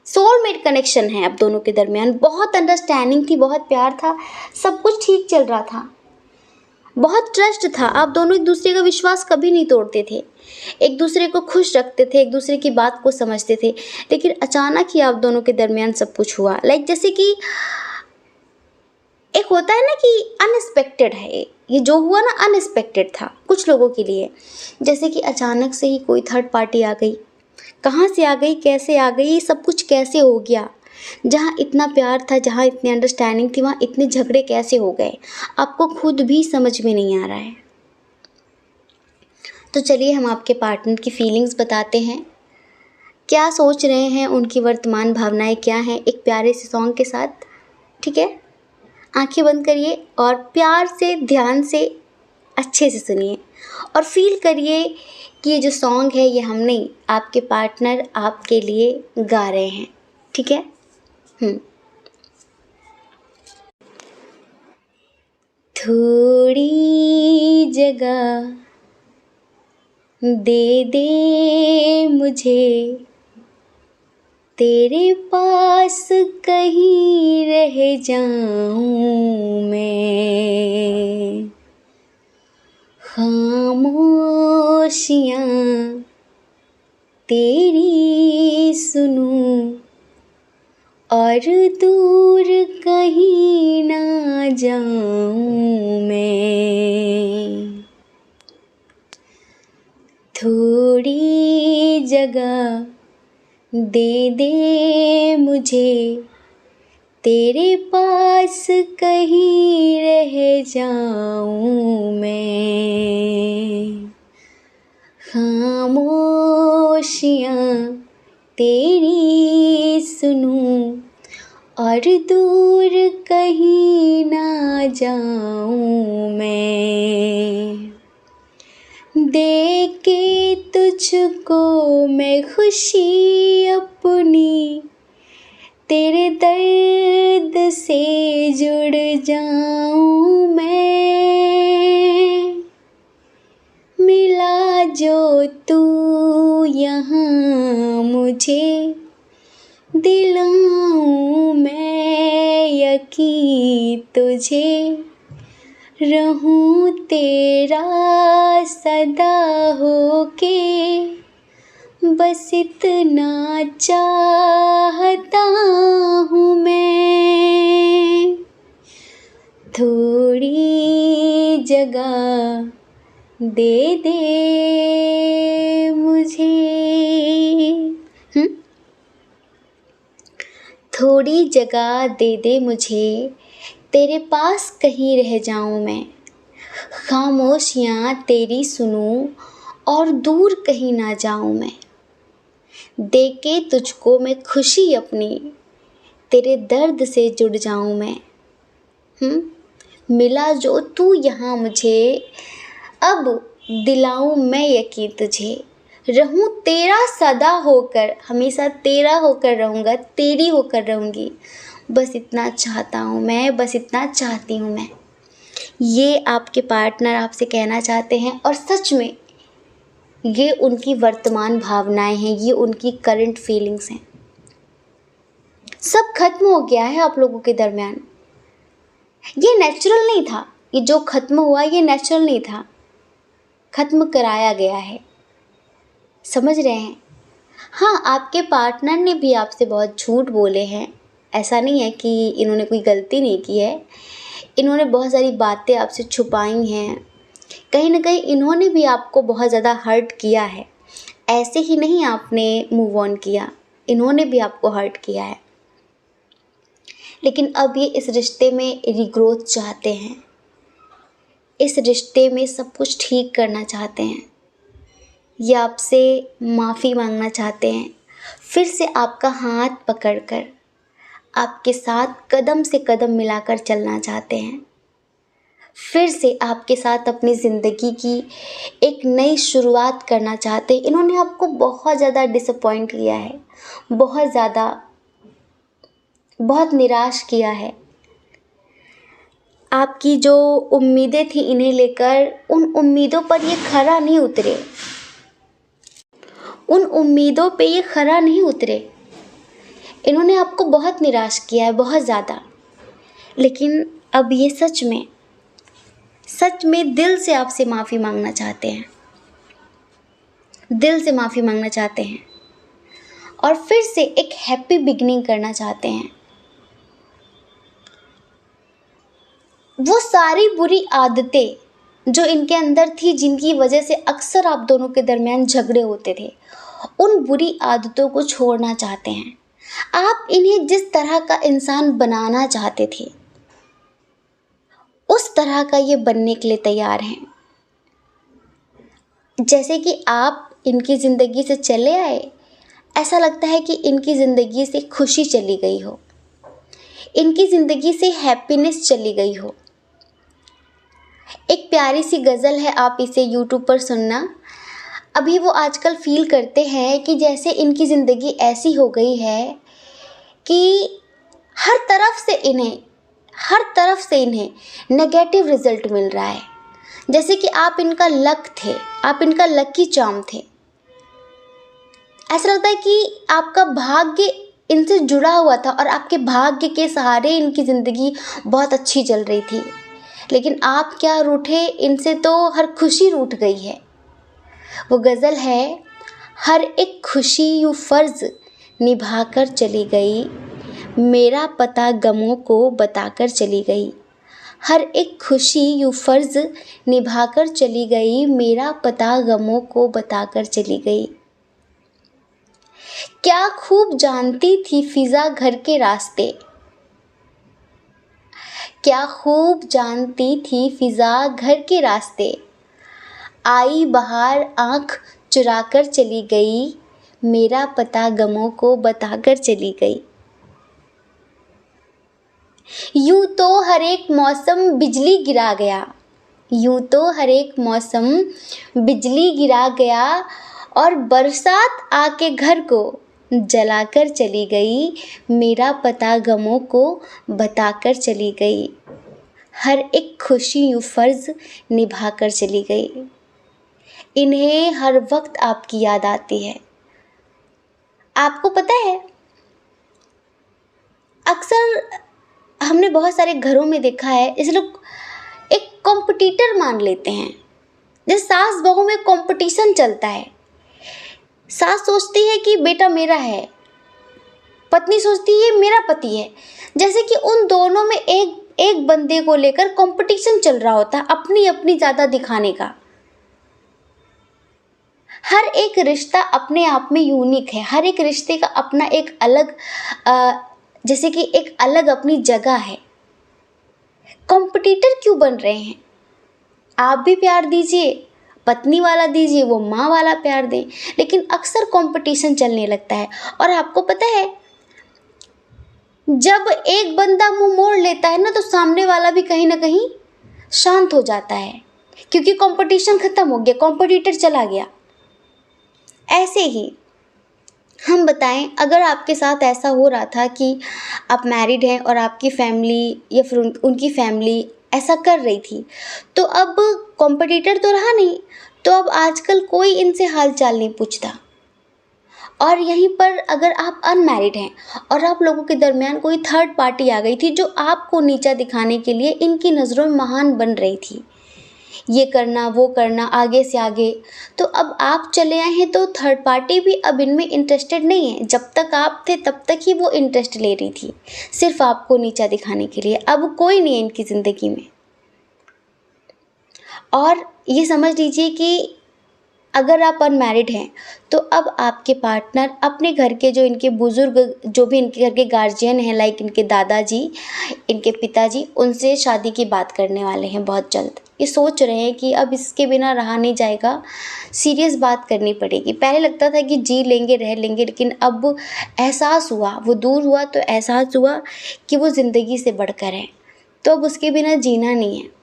सोलमेट कनेक्शन है आप दोनों के दरमियान, बहुत अंडरस्टैंडिंग थी, बहुत प्यार था, सब कुछ ठीक चल रहा था, बहुत ट्रस्ट था, आप दोनों एक दूसरे का विश्वास कभी नहीं तोड़ते थे, एक दूसरे को खुश रखते थे, एक दूसरे की बात को समझते थे। लेकिन अचानक ही आप दोनों के दरमियान सब कुछ हुआ, जैसे कि एक होता है ना कि अनएक्सपेक्टेड है, ये जो हुआ ना अनएक्सपेक्टेड था कुछ लोगों के लिए। जैसे कि अचानक से ही कोई थर्ड पार्टी आ गई, कहाँ से आ गई, कैसे आ गई, सब कुछ कैसे हो गया। जहाँ इतना प्यार था, जहाँ इतनी अंडरस्टैंडिंग थी, वहाँ इतने झगड़े कैसे हो गए, आपको खुद भी समझ में नहीं आ रहा है। तो चलिए हम आपके पार्टनर की फीलिंग्स बताते हैं, क्या सोच रहे हैं, उनकी वर्तमान भावनाएं क्या हैं, एक प्यारे से सॉन्ग के साथ। ठीक है, आंखें बंद करिए और प्यार से, ध्यान से, अच्छे से सुनिए, और फील करिए कि ये जो सॉन्ग है, ये हम नहीं, आपके पार्टनर आपके लिए गा रहे हैं। ठीक है। थोड़ी जगह दे दे मुझे, तेरे पास कहीं रह जाऊं मैं, खामोशियाँ तेरी सुनूं और दूर कहीं ना जाऊं मैं। थोड़ी जगह दे दे मुझे, तेरे पास कहीं रह जाऊं मैं। खामोशियाँ तेरी सुनूं और दूर कहीं ना जाऊं मैं। दे के तुझको मैं खुशी अपनी, तेरे दर्द से जुड़ जाऊं मैं। मिला जो तू यहाँ मुझे, दिलाऊं मैं यकीन तुझे, रहूं तेरा सदा होके, बस इतना चाहता हूँ मैं। थोड़ी जगह दे दे मुझे। थोड़ी जगह दे दे मुझे, तेरे पास कहीं रह जाऊं मैं। खामोशियाँ तेरी सुनूं और दूर कहीं ना जाऊं मैं। दे के तुझको मैं खुशी अपनी, तेरे दर्द से जुड़ जाऊं मैं। मिला जो तू यहाँ मुझे, अब दिलाऊं मैं यकीन तुझे, रहूं तेरा सदा होकर, हमेशा तेरा होकर रहूँगा, तेरी होकर रहूँगी, बस इतना चाहता हूँ मैं, बस इतना चाहती हूँ मैं। ये आपके पार्टनर आपसे कहना चाहते हैं और सच में ये उनकी वर्तमान भावनाएं हैं, ये उनकी करंट फीलिंग्स हैं। सब खत्म हो गया है आप लोगों के दरमियान। ये नेचुरल नहीं था, ये जो खत्म हुआ ये नेचुरल नहीं था, खत्म कराया गया है। समझ रहे हैं? हाँ, आपके पार्टनर ने भी आपसे बहुत झूठ बोले हैं। ऐसा नहीं है कि इन्होंने कोई गलती नहीं की है, इन्होंने बहुत सारी बातें आपसे छुपाई हैं। कहीं ना कहीं इन्होंने भी आपको बहुत ज़्यादा हर्ट किया है। ऐसे ही नहीं आपने मूव ऑन किया, इन्होंने भी आपको हर्ट किया है। लेकिन अब ये इस रिश्ते में रिग्रोथ चाहते हैं, इस रिश्ते में सब कुछ ठीक करना चाहते हैं। ये आपसे माफ़ी मांगना चाहते हैं, फिर से आपका हाथ पकड़कर आपके साथ कदम से कदम मिलाकर चलना चाहते हैं। फिर से आपके साथ अपनी ज़िंदगी की एक नई शुरुआत करना चाहते हैं। इन्होंने आपको बहुत ज़्यादा डिसअपॉइंट किया है, बहुत ज़्यादा, बहुत निराश किया है। आपकी जो उम्मीदें थी इन्हें लेकर, उन उम्मीदों पर ये खरा नहीं उतरे, उन उम्मीदों पे ये खरा नहीं उतरे। इन्होंने आपको बहुत निराश किया है, बहुत ज़्यादा। लेकिन अब ये सच में दिल से आपसे माफ़ी मांगना चाहते हैं, दिल से माफ़ी मांगना चाहते हैं और फिर से एक हैप्पी बिगिनिंग करना चाहते हैं। वो सारी बुरी आदतें जो इनके अंदर थी, जिनकी वजह से अक्सर आप दोनों के दरमियान झगड़े होते थे, उन बुरी आदतों को छोड़ना चाहते हैं। आप इन्हें जिस तरह का इंसान बनाना चाहते थे, उस तरह का ये बनने के लिए तैयार हैं। जैसे कि आप इनकी ज़िंदगी से चले आए, ऐसा लगता है कि इनकी ज़िंदगी से खुशी चली गई हो, इनकी ज़िंदगी से हैप्पीनेस चली गई हो। एक प्यारी सी गज़ल है, आप इसे यूट्यूब पर सुनना। अभी वो आजकल फील करते हैं कि जैसे इनकी ज़िंदगी ऐसी हो गई है कि हर तरफ से इन्हें नेगेटिव रिज़ल्ट मिल रहा है। जैसे कि आप इनका लक थे, आप इनका लकी चार्म थे। ऐसा लगता है कि आपका भाग्य इनसे जुड़ा हुआ था और आपके भाग्य के सहारे इनकी ज़िंदगी बहुत अच्छी चल रही थी। लेकिन आप क्या रूठे, इनसे तो हर खुशी रूठ गई है। वो गज़ल है, हर एक खुशी यूँ फ़र्ज़ निभाकर चली गई, मेरा पता गमों को बताकर चली गई। हर एक खुशी यूँ फ़र्ज़ निभाकर चली गई, मेरा पता गमों को बताकर चली गई। क्या खूब जानती थी फिजा घर के रास्ते, क्या खूब जानती थी फिजा घर के रास्ते। आई बहार आँख चुराकर चली गई, मेरा पता गमों को बताकर चली गई। यूं तो हर एक मौसम बिजली गिरा गया, यूं तो हर एक मौसम बिजली गिरा गया, और बरसात आके घर को जलाकर चली गई, मेरा पता गमों को बताकर चली गई। हर एक खुशी यूं फर्ज निभाकर चली गई। इन्हें हर वक्त आपकी याद आती है। आपको पता है, अक्सर हमने बहुत सारे घरों में देखा है, इस लोग एक कॉम्पिटिटर मान लेते हैं। जैसे सास बहू में कंपटीशन चलता है, सास सोचती है कि बेटा मेरा है, पत्नी सोचती है मेरा पति है। जैसे कि उन दोनों में एक बंदे को लेकर कंपटीशन चल रहा होता है, अपनी अपनी ज़्यादा दिखाने का। हर एक रिश्ता अपने आप में यूनिक है, हर एक रिश्ते का अपना एक अलग जैसे कि एक अलग अपनी जगह है। कॉम्पिटिटर क्यों बन रहे हैं? आप भी प्यार दीजिए, पत्नी वाला दीजिए, वो माँ वाला प्यार दें, लेकिन अक्सर कंपटीशन चलने लगता है। और आपको पता है, जब एक बंदा मुंह मोड़ लेता है ना, तो सामने वाला भी कहीं ना कहीं शांत हो जाता है, क्योंकि कंपटीशन खत्म हो गया, कॉम्पिटिटर चला गया। ऐसे ही हम बताएं, अगर आपके साथ ऐसा हो रहा था कि आप मैरिड हैं और आपकी फैमिली या फिर उनकी फैमिली ऐसा कर रही थी, तो अब कॉम्पिटिटर तो रहा नहीं, तो अब आजकल कोई इनसे हाल चाल नहीं पूछता। और यहीं पर अगर आप अनमैरिड हैं और आप लोगों के दरमियान कोई थर्ड पार्टी आ गई थी जो आपको नीचा दिखाने के लिए इनकी नज़रों में महान बन रही थी, ये करना वो करना आगे से आगे, तो अब आप चले आए हैं, तो थर्ड पार्टी भी अब इनमें इंटरेस्टेड नहीं है। जब तक आप थे तब तक ही वो इंटरेस्ट ले रही थी, सिर्फ आपको नीचा दिखाने के लिए। अब कोई नहीं है इनकी ज़िंदगी में। और ये समझ लीजिए कि अगर आप अनमैरिड हैं तो अब आपके पार्टनर अपने घर के जो इनके बुज़ुर्ग, जो भी इनके घर के गार्जियन हैं, लाइक इनके दादाजी, इनके पिताजी, उनसे शादी की बात करने वाले हैं बहुत जल्द। ये सोच रहे हैं कि अब इसके बिना रहा नहीं जाएगा, सीरियस बात करनी पड़ेगी। पहले लगता था कि जी लेंगे रह लेंगे, लेकिन अब एहसास हुआ, वो दूर हुआ तो एहसास हुआ कि वो ज़िंदगी से बढ़कर है, तो अब उसके बिना जीना नहीं है।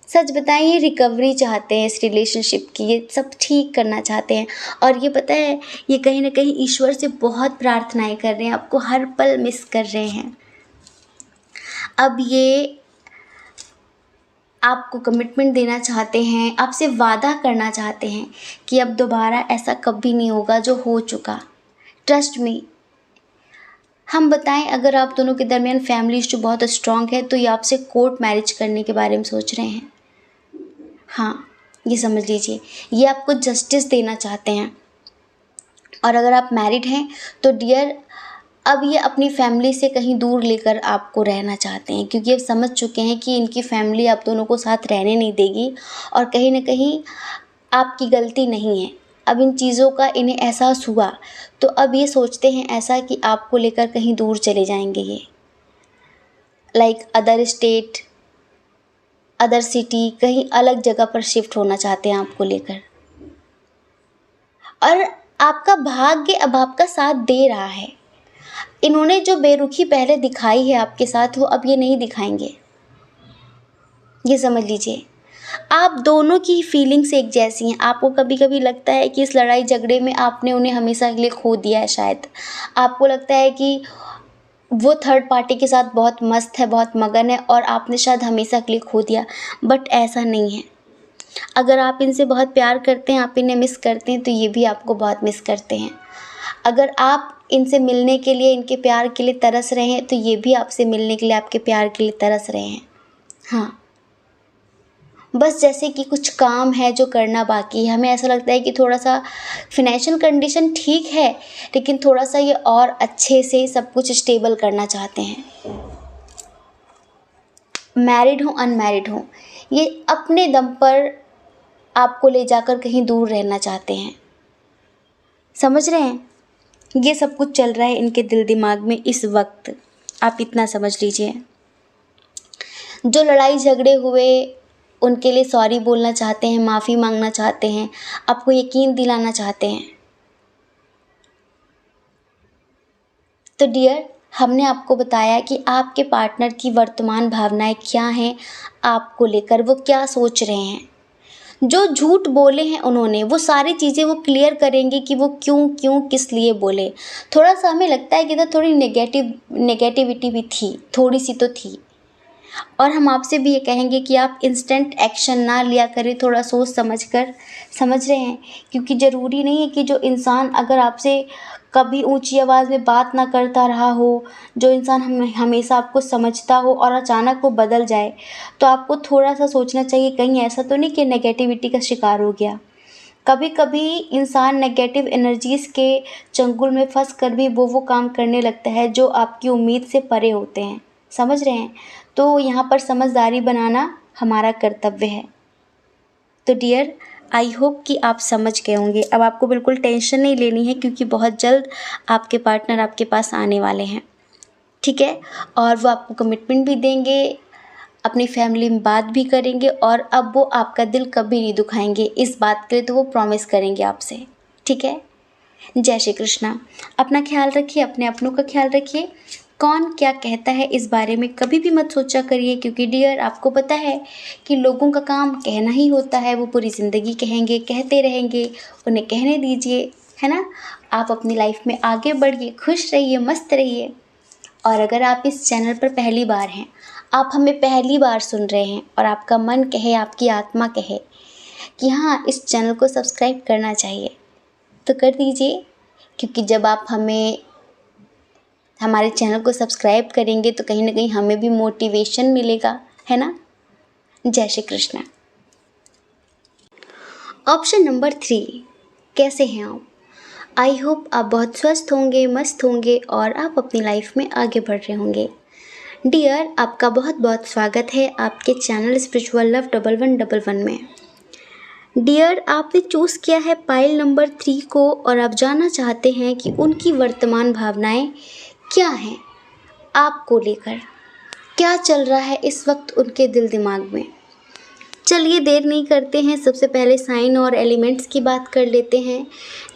सच बताएं, ये रिकवरी चाहते हैं इस रिलेशनशिप की, ये सब ठीक करना चाहते हैं। और ये पता है, ये कहीं ना कहीं ईश्वर से बहुत प्रार्थनाएं कर रहे हैं, आपको हर पल मिस कर रहे हैं। अब ये आपको कमिटमेंट देना चाहते हैं, आपसे वादा करना चाहते हैं कि अब दोबारा ऐसा कभी नहीं होगा जो हो चुका। Trust me. हम बताएं, अगर आप दोनों के दरमियान फैमिली इशू बहुत स्ट्रांग है, तो ये आपसे कोर्ट मैरिज करने के बारे में सोच रहे हैं। हाँ, ये समझ लीजिए, ये आपको जस्टिस देना चाहते हैं। और अगर आप मैरिड हैं तो डियर, अब ये अपनी फैमिली से कहीं दूर लेकर आपको रहना चाहते हैं, क्योंकि अब समझ चुके हैं कि इनकी फैमिली आप दोनों को साथ रहने नहीं देगी, और कहीं ना कहीं आपकी गलती नहीं है। अब इन चीज़ों का इन्हें एहसास हुआ, तो अब ये सोचते हैं ऐसा कि आपको लेकर कहीं दूर चले जाएंगे ये, like other state, other city, कहीं अलग जगह पर शिफ्ट होना चाहते हैं आपको लेकर। और आपका भाग्य अब आपका साथ दे रहा है। इन्होंने जो बेरुखी पहले दिखाई है आपके साथ, वो अब ये नहीं दिखाएंगे, ये समझ लीजिए। आप दोनों की फीलिंग्स एक जैसी हैं। आपको कभी कभी लगता है कि इस लड़ाई झगड़े में आपने उन्हें हमेशा के लिए खो दिया है। शायद आपको लगता है कि वो थर्ड पार्टी के साथ बहुत मस्त है, बहुत मगन है, और आपने शायद हमेशा के लिए खो दिया, बट ऐसा नहीं है। अगर आप इनसे बहुत प्यार करते हैं, आप इन्हें मिस करते हैं, तो ये भी आपको बहुत मिस करते हैं। अगर आप इनसे मिलने के लिए, इनके प्यार के लिए तरस रहे हैं, तो ये भी आपसे मिलने के लिए, आपके प्यार के लिए तरस रहे हैं। हाँ, बस जैसे कि कुछ काम है जो करना बाकी है। हमें ऐसा लगता है कि थोड़ा सा फिनेंशियल कंडीशन ठीक है, लेकिन थोड़ा सा ये और अच्छे से सब कुछ स्टेबल करना चाहते हैं। मैरिड हो अनमैरिड हो, ये अपने दम पर आपको ले जाकर कहीं दूर रहना चाहते हैं। समझ रहे हैं? ये सब कुछ चल रहा है इनके दिल दिमाग में इस वक्त, आप इतना समझ लीजिए। जो लड़ाई झगड़े हुए उनके लिए सॉरी बोलना चाहते हैं, माफ़ी मांगना चाहते हैं, आपको यकीन दिलाना चाहते हैं। तो डियर, हमने आपको बताया कि आपके पार्टनर की वर्तमान भावनाएं क्या हैं, आपको लेकर वो क्या सोच रहे हैं। जो झूठ बोले हैं उन्होंने, वो सारी चीज़ें वो क्लियर करेंगे कि वो क्यों क्यों किस लिए बोले। थोड़ा सा हमें लगता है कि इधर थोड़ी नेगेटिविटी भी थी, थोड़ी सी तो थी। और हम आपसे भी ये कहेंगे कि आप इंस्टेंट एक्शन ना लिया करें, थोड़ा सोच समझ कर, समझ रहे हैं, क्योंकि ज़रूरी नहीं है कि जो इंसान अगर आपसे कभी ऊंची आवाज़ में बात ना करता रहा हो, जो इंसान हमेशा आपको समझता हो और अचानक वो बदल जाए, तो आपको थोड़ा सा सोचना चाहिए कहीं ऐसा तो नहीं कि नेगेटिविटी का शिकार हो गया। कभी कभी इंसान नेगेटिव एनर्जीज़ के चंगुल में फंस कर भी वो काम करने लगता है जो आपकी उम्मीद से परे होते हैं, समझ रहे हैं। तो यहाँ पर समझदारी बनाना हमारा कर्तव्य है। तो डियर, आई होप कि आप समझ गए होंगे। अब आपको बिल्कुल टेंशन नहीं लेनी है, क्योंकि बहुत जल्द आपके पार्टनर आपके पास आने वाले हैं, ठीक है। और वो आपको कमिटमेंट भी देंगे, अपनी फैमिली में बात भी करेंगे, और अब वो आपका दिल कभी नहीं दुखाएंगे, इस बात के लिए तो वो प्रॉमिस करेंगे आपसे, ठीक है। जय श्री कृष्णा। अपना ख्याल रखिए, अपने अपनों का ख्याल रखिए। कौन क्या कहता है इस बारे में कभी भी मत सोचा करिए, क्योंकि डियर, आपको पता है कि लोगों का काम कहना ही होता है, वो पूरी ज़िंदगी कहेंगे, कहते रहेंगे, उन्हें कहने दीजिए, है ना। आप अपनी लाइफ में आगे बढ़िए, खुश रहिए, मस्त रहिए। और अगर आप इस चैनल पर पहली बार हैं, आप हमें पहली बार सुन रहे हैं, और आपका मन कहे, आपकी आत्मा कहे कि हाँ, इस चैनल को सब्सक्राइब करना चाहिए, तो कर दीजिए। क्योंकि जब आप हमारे चैनल को सब्सक्राइब करेंगे तो कहीं ना कहीं हमें भी मोटिवेशन मिलेगा, है ना। जय श्री कृष्ण। ऑप्शन नंबर 3, कैसे हैं आप? आई होप आप बहुत स्वस्थ होंगे, मस्त होंगे, और आप अपनी लाइफ में आगे बढ़ रहे होंगे। डियर, आपका बहुत बहुत स्वागत है आपके चैनल स्पिरिचुअल लव 1111 में। डियर, आपने चूज़ किया है पाइल नंबर 3 को, और आप जानना चाहते हैं कि उनकी वर्तमान भावनाएं क्या हैं, आपको लेकर क्या चल रहा है इस वक्त उनके दिल दिमाग में। चलिए देर नहीं करते हैं, सबसे पहले साइन और एलिमेंट्स की बात कर लेते हैं।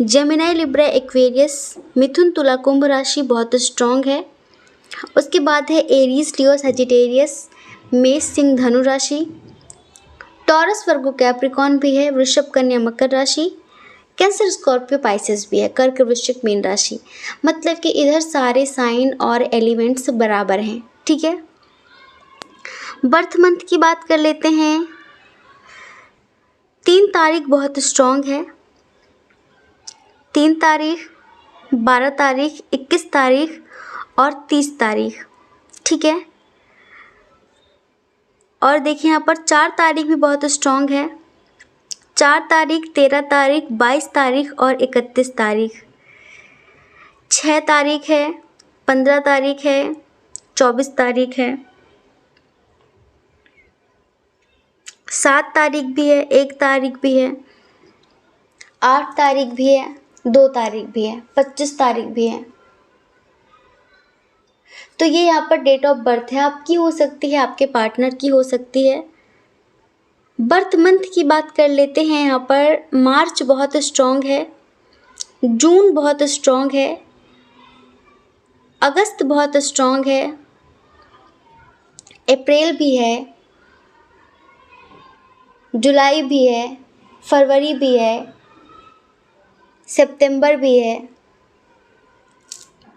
जेमिनी, लिब्रा, एक्वेरियस, मिथुन, तुला, कुंभ राशि बहुत स्ट्रॉन्ग है। उसके बाद है एरीज, लियो, सजिटेरियस, मेष, सिंह, धनु राशि। टॉरस, वर्गो, कैप्रिकॉर्न भी है। वृषभ, कन्या, मकर राशि। कैंसर, स्कॉर्पियो, पाइसेस भी है। कर्क, वृश्चिक, मीन राशि। मतलब कि इधर सारे साइन और एलिमेंट्स बराबर हैं, ठीक है। बर्थ मंथ की बात कर लेते हैं। 3 तारीख बहुत स्ट्रॉन्ग है। 3 तारीख, 12 तारीख, 21 तारीख और 30 तारीख, ठीक है। और देखिए यहाँ पर 4 तारीख भी बहुत स्ट्रॉन्ग है। 4 तारीख, 13 तारीख, 22 तारीख और 31 तारीख। 6 तारीख है, 15 तारीख है, 24 तारीख है। 7 तारीख भी है, 1 तारीख भी है, 8 तारीख भी है, 2 तारीख भी है, 25 तारीख भी है। तो ये यहाँ पर डेट ऑफ बर्थ है, आपकी हो सकती है, आपके पार्टनर की हो सकती है। बर्थ मंथ की बात कर लेते हैं। यहाँ पर मार्च बहुत स्ट्रॉन्ग है, जून बहुत स्ट्रॉन्ग है, अगस्त बहुत स्ट्रॉन्ग है, अप्रैल भी है, जुलाई भी है, फरवरी भी है, सितंबर भी है,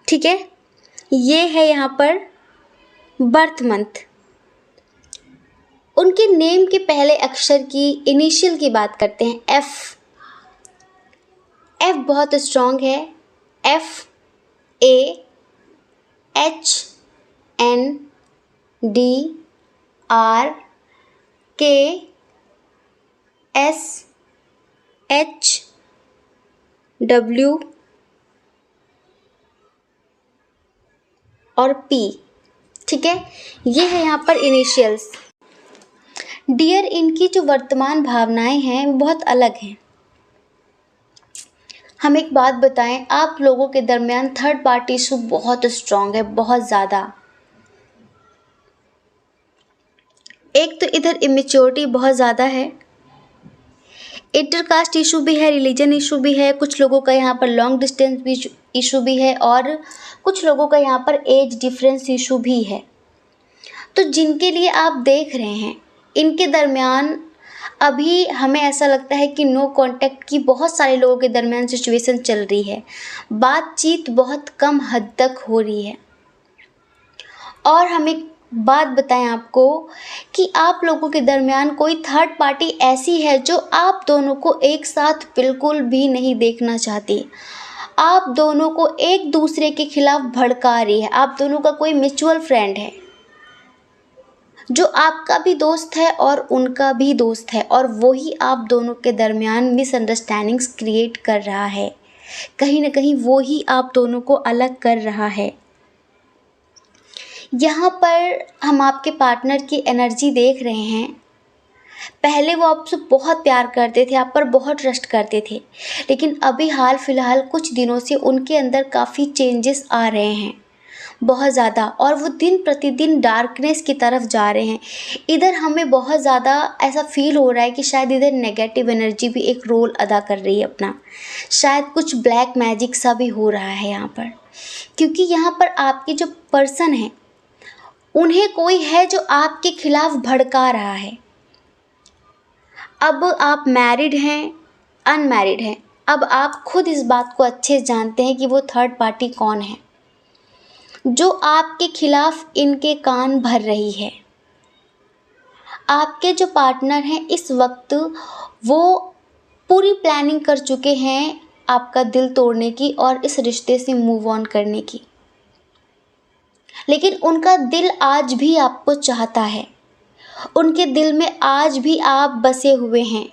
ठीक है। ये है यहाँ पर बर्थ मंथ। उनके नेम के पहले अक्षर की इनिशियल की बात करते हैं। एफ बहुत स्ट्रॉन्ग है। FANDRKSHW और P, ठीक है। ये है यहाँ पर इनिशियल्स। डियर, इनकी जो वर्तमान भावनाएं हैं वो बहुत अलग हैं। हम एक बात बताएं, आप लोगों के दरमियान थर्ड पार्टी इशू बहुत स्ट्रांग है, बहुत ज़्यादा। एक तो इधर इमेच्योरिटी बहुत ज़्यादा है, इंटरकास्ट इशू भी है, रिलीजन इशू भी है, कुछ लोगों का यहाँ पर लॉन्ग डिस्टेंस भी इशू भी है, और कुछ लोगों का यहाँ पर एज डिफरेंस इशू भी है। तो जिनके लिए आप देख रहे हैं, इनके दरमियान अभी हमें ऐसा लगता है कि नो कांटेक्ट की बहुत सारे लोगों के दरमियान सिचुएशन चल रही है, बातचीत बहुत कम हद तक हो रही है। और हम एक बात बताएं आपको कि आप लोगों के दरमियान कोई थर्ड पार्टी ऐसी है जो आप दोनों को एक साथ बिल्कुल भी नहीं देखना चाहती, आप दोनों को एक दूसरे के खिलाफ भड़का रही है। आप दोनों का कोई म्यूचुअल फ्रेंड है जो आपका भी दोस्त है और उनका भी दोस्त है, और वही आप दोनों के दरमियान मिसअंडरस्टैंडिंग्स क्रिएट कर रहा है। कहीं ना कहीं वो ही आप दोनों को अलग कर रहा है। यहाँ पर हम आपके पार्टनर की एनर्जी देख रहे हैं। पहले वो आपसे बहुत प्यार करते थे, आप पर बहुत ट्रस्ट करते थे, लेकिन अभी हाल फिलहाल कुछ दिनों से उनके अंदर काफ़ी चेंजेस आ रहे हैं, बहुत ज़्यादा, और वो दिन प्रतिदिन डार्कनेस की तरफ जा रहे हैं। इधर हमें बहुत ज़्यादा ऐसा फील हो रहा है कि शायद इधर नेगेटिव एनर्जी भी एक रोल अदा कर रही है अपना, शायद कुछ ब्लैक मैजिक सा भी हो रहा है यहाँ पर, क्योंकि यहाँ पर आपके जो पर्सन है उन्हें कोई है जो आपके खिलाफ भड़का रहा है। अब आप मैरिड हैं, अनमैरिड हैं, अब आप खुद इस बात को अच्छे से जानते हैं कि वो थर्ड पार्टी कौन है जो आपके खिलाफ इनके कान भर रही है। आपके जो पार्टनर हैं इस वक्त वो पूरी प्लानिंग कर चुके हैं आपका दिल तोड़ने की और इस रिश्ते से मूव ऑन करने की, लेकिन उनका दिल आज भी आपको चाहता है, उनके दिल में आज भी आप बसे हुए हैं,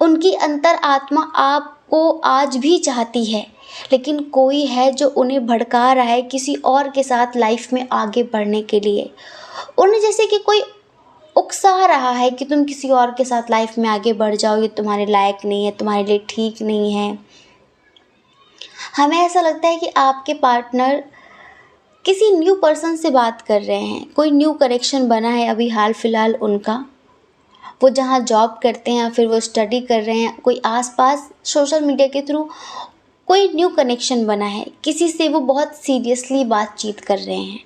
उनकी अंतर आत्मा आपको आज भी चाहती है, लेकिन कोई है जो उन्हें भड़का रहा है किसी और के साथ लाइफ में आगे बढ़ने के लिए। उन्हें जैसे कि कोई उकसा रहा है कि तुम किसी और के साथ लाइफ में आगे बढ़ जाओ, ये तुम्हारे लायक नहीं है, तुम्हारे लिए ठीक नहीं है। हमें ऐसा लगता है कि आपके पार्टनर किसी न्यू पर्सन से बात कर रहे हैं, कोई न्यू कनेक्शन बना है अभी हाल फिलहाल उनका, वो जहाँ जॉब करते हैं या फिर वो स्टडी कर रहे हैं, कोई आसपास सोशल मीडिया के थ्रू कोई न्यू कनेक्शन बना है, किसी से वो बहुत सीरियसली बातचीत कर रहे हैं।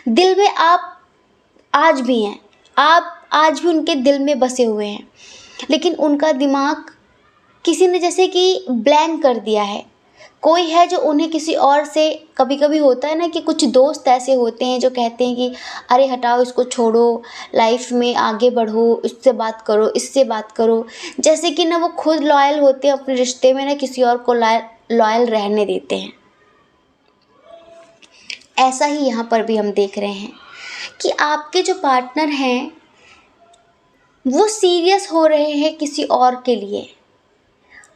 दिल में आप आज भी हैं, आप आज भी उनके दिल में बसे हुए हैं, लेकिन उनका दिमाग किसी ने जैसे कि ब्लैंक कर दिया है। कोई है जो उन्हें किसी और से, कभी कभी होता है ना कि कुछ दोस्त ऐसे होते हैं जो कहते हैं कि अरे हटाओ इसको, छोड़ो, लाइफ में आगे बढ़ो, इससे बात करो, इससे बात करो, जैसे कि ना वो खुद लॉयल होते हैं अपने रिश्ते में, ना किसी और को लॉयल रहने देते हैं। ऐसा ही यहाँ पर भी हम देख रहे हैं कि आपके जो पार्टनर हैं वो सीरियस हो रहे हैं किसी और के लिए,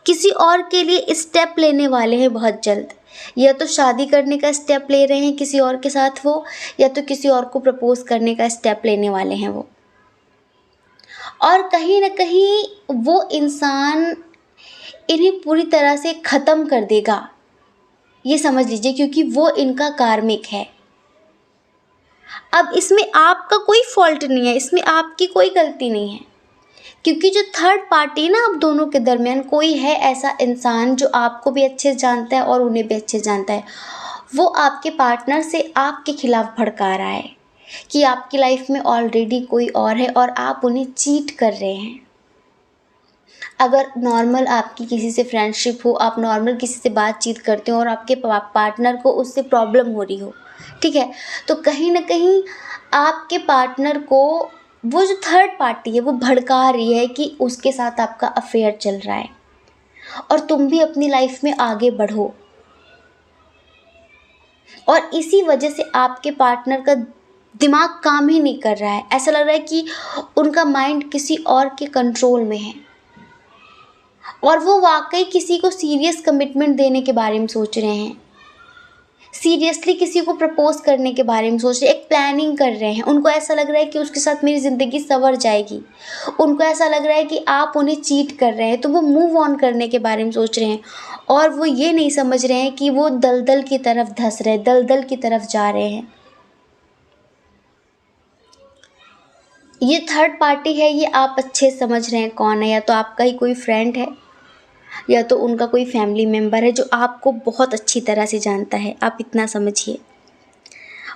किसी और के लिए स्टेप लेने वाले हैं बहुत जल्द। या तो शादी करने का स्टेप ले रहे हैं किसी और के साथ वो, या तो किसी और को प्रपोज करने का स्टेप लेने वाले हैं वो। और कहीं ना कहीं वो इंसान इन्हें पूरी तरह से ख़त्म कर देगा, ये समझ लीजिए, क्योंकि वो इनका कार्मिक है। अब इसमें आपका कोई फॉल्ट नहीं है, इसमें आपकी कोई गलती नहीं है, क्योंकि जो थर्ड पार्टी ना आप दोनों के दरमियान कोई है ऐसा इंसान जो आपको भी अच्छे से जानता है और उन्हें भी अच्छे से जानता है, वो आपके पार्टनर से आपके खिलाफ भड़का रहा है कि आपकी लाइफ में ऑलरेडी कोई और है और आप उन्हें चीट कर रहे हैं। अगर नॉर्मल आपकी किसी से फ्रेंडशिप हो, आप नॉर्मल किसी से बातचीत करते हो और आपके पार्टनर को उससे प्रॉब्लम हो रही हो, ठीक है, तो कहीं ना कहीं आपके पार्टनर को वो जो थर्ड पार्टी है वो भड़का रही है कि उसके साथ आपका अफेयर चल रहा है और तुम भी अपनी लाइफ में आगे बढ़ो। और इसी वजह से आपके पार्टनर का दिमाग काम ही नहीं कर रहा है, ऐसा लग रहा है कि उनका माइंड किसी और के कंट्रोल में है और वो वाकई किसी को सीरियस कमिटमेंट देने के बारे में सोच रहे हैं। सीरियसली किसी को प्रपोज करने के बारे में सोच रहे हैं, एक प्लानिंग कर रहे हैं। उनको ऐसा लग रहा है कि उसके साथ मेरी ज़िंदगी संवर जाएगी। उनको ऐसा लग रहा है कि आप उन्हें चीट कर रहे हैं, तो वो मूव ऑन करने के बारे में सोच रहे हैं। और वो ये नहीं समझ रहे हैं कि वो दलदल की तरफ धंस रहे, दलदल की तरफ जा रहे हैं। ये थर्ड पार्टी है, ये आप अच्छे समझ रहे हैं कौन है। या तो आपका ही कोई फ्रेंड है, या तो उनका कोई फैमिली मेम्बर है जो आपको बहुत अच्छी तरह से जानता है। आप इतना समझिए,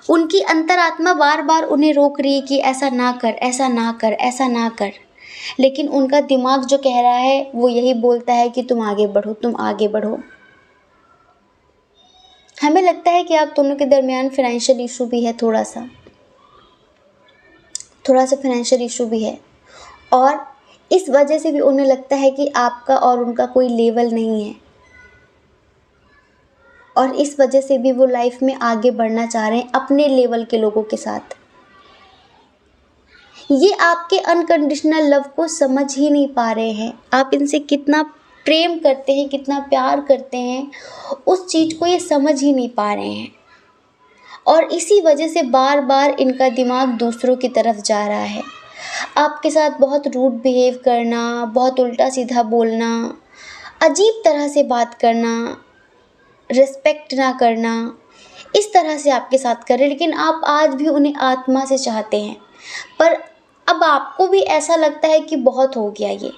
उनकी अंतरात्मा बार बार उन्हें रोक रही है कि ऐसा ना कर, ऐसा ना कर, ऐसा ना कर। लेकिन उनका दिमाग जो कह रहा है वो यही बोलता है कि तुम आगे बढ़ो, तुम आगे बढ़ो। हमें लगता है कि आप दोनों के दरमियान फाइनेंशियल इशू भी है, थोड़ा सा फाइनेंशियल इशू भी है। और इस वजह से भी उन्हें लगता है कि आपका और उनका कोई लेवल नहीं है, और इस वजह से भी वो लाइफ में आगे बढ़ना चाह रहे हैं अपने लेवल के लोगों के साथ। ये आपके अनकंडीशनल लव को समझ ही नहीं पा रहे हैं। आप इनसे कितना प्रेम करते हैं, कितना प्यार करते हैं, उस चीज़ को ये समझ ही नहीं पा रहे हैं। और इसी वजह से बार बार इनका दिमाग दूसरों की तरफ जा रहा है। आपके साथ बहुत रूड बिहेव करना, बहुत उल्टा सीधा बोलना, अजीब तरह से बात करना, रिस्पेक्ट ना करना, इस तरह से आपके साथ कर रहे हैं। लेकिन आप आज भी उन्हें आत्मा से चाहते हैं, पर अब आपको भी ऐसा लगता है कि बहुत हो गया ये।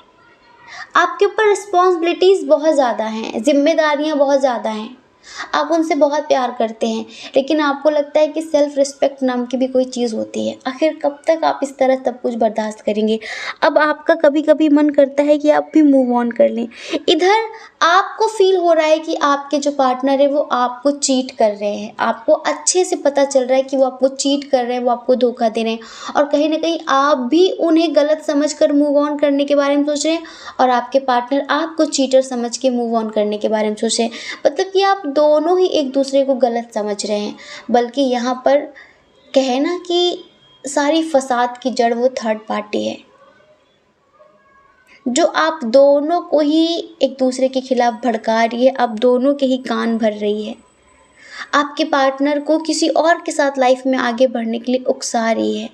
आपके ऊपर रिस्पॉन्सिबिलिटीज़ बहुत ज़्यादा हैं, जिम्मेदारियाँ बहुत ज़्यादा हैं। आप उनसे बहुत प्यार करते हैं, लेकिन आपको लगता है कि सेल्फ रिस्पेक्ट नाम की भी कोई चीज़ होती है। आखिर कब तक आप इस तरह सब कुछ बर्दाश्त करेंगे? अब आपका कभी कभी मन करता है कि आप भी मूव ऑन कर लें। इधर आपको फील हो रहा है कि आपके जो पार्टनर है वो आपको चीट कर रहे हैं। आपको अच्छे से पता चल रहा है कि वो आपको चीट कर रहे हैं, वो आपको धोखा दे रहे हैं। और कहीं ना कहीं आप भी उन्हें गलत समझकर मूव ऑन करने के बारे में सोच रहे हैं, और आपके पार्टनर आपको चीटर समझ के मूव ऑन करने के बारे में सोच रहे हैं। मतलब कि आप दोनों ही एक दूसरे को गलत समझ रहे हैं। बल्कि यहाँ पर कहे ना कि सारी फसाद की जड़ वो थर्ड पार्टी है, जो आप दोनों को ही एक दूसरे के खिलाफ भड़का रही है, आप दोनों के ही कान भर रही है। आपके पार्टनर को किसी और के साथ लाइफ में आगे बढ़ने के लिए उकसा रही है,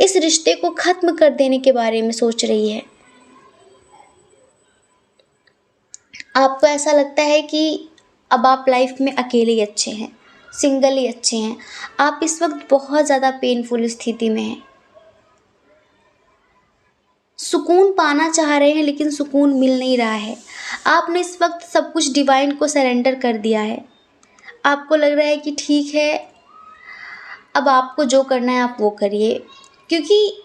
इस रिश्ते को खत्म कर देने के बारे में सोच रही है। आपको ऐसा लगता है कि अब आप लाइफ में अकेले ही अच्छे हैं, सिंगल ही अच्छे हैं। आप इस वक्त बहुत ज़्यादा पेनफुल स्थिति में हैं, सुकून पाना चाह रहे हैं लेकिन सुकून मिल नहीं रहा है। आपने इस वक्त सब कुछ डिवाइन को सरेंडर कर दिया है। आपको लग रहा है कि ठीक है, अब आपको जो करना है आप वो करिए, क्योंकि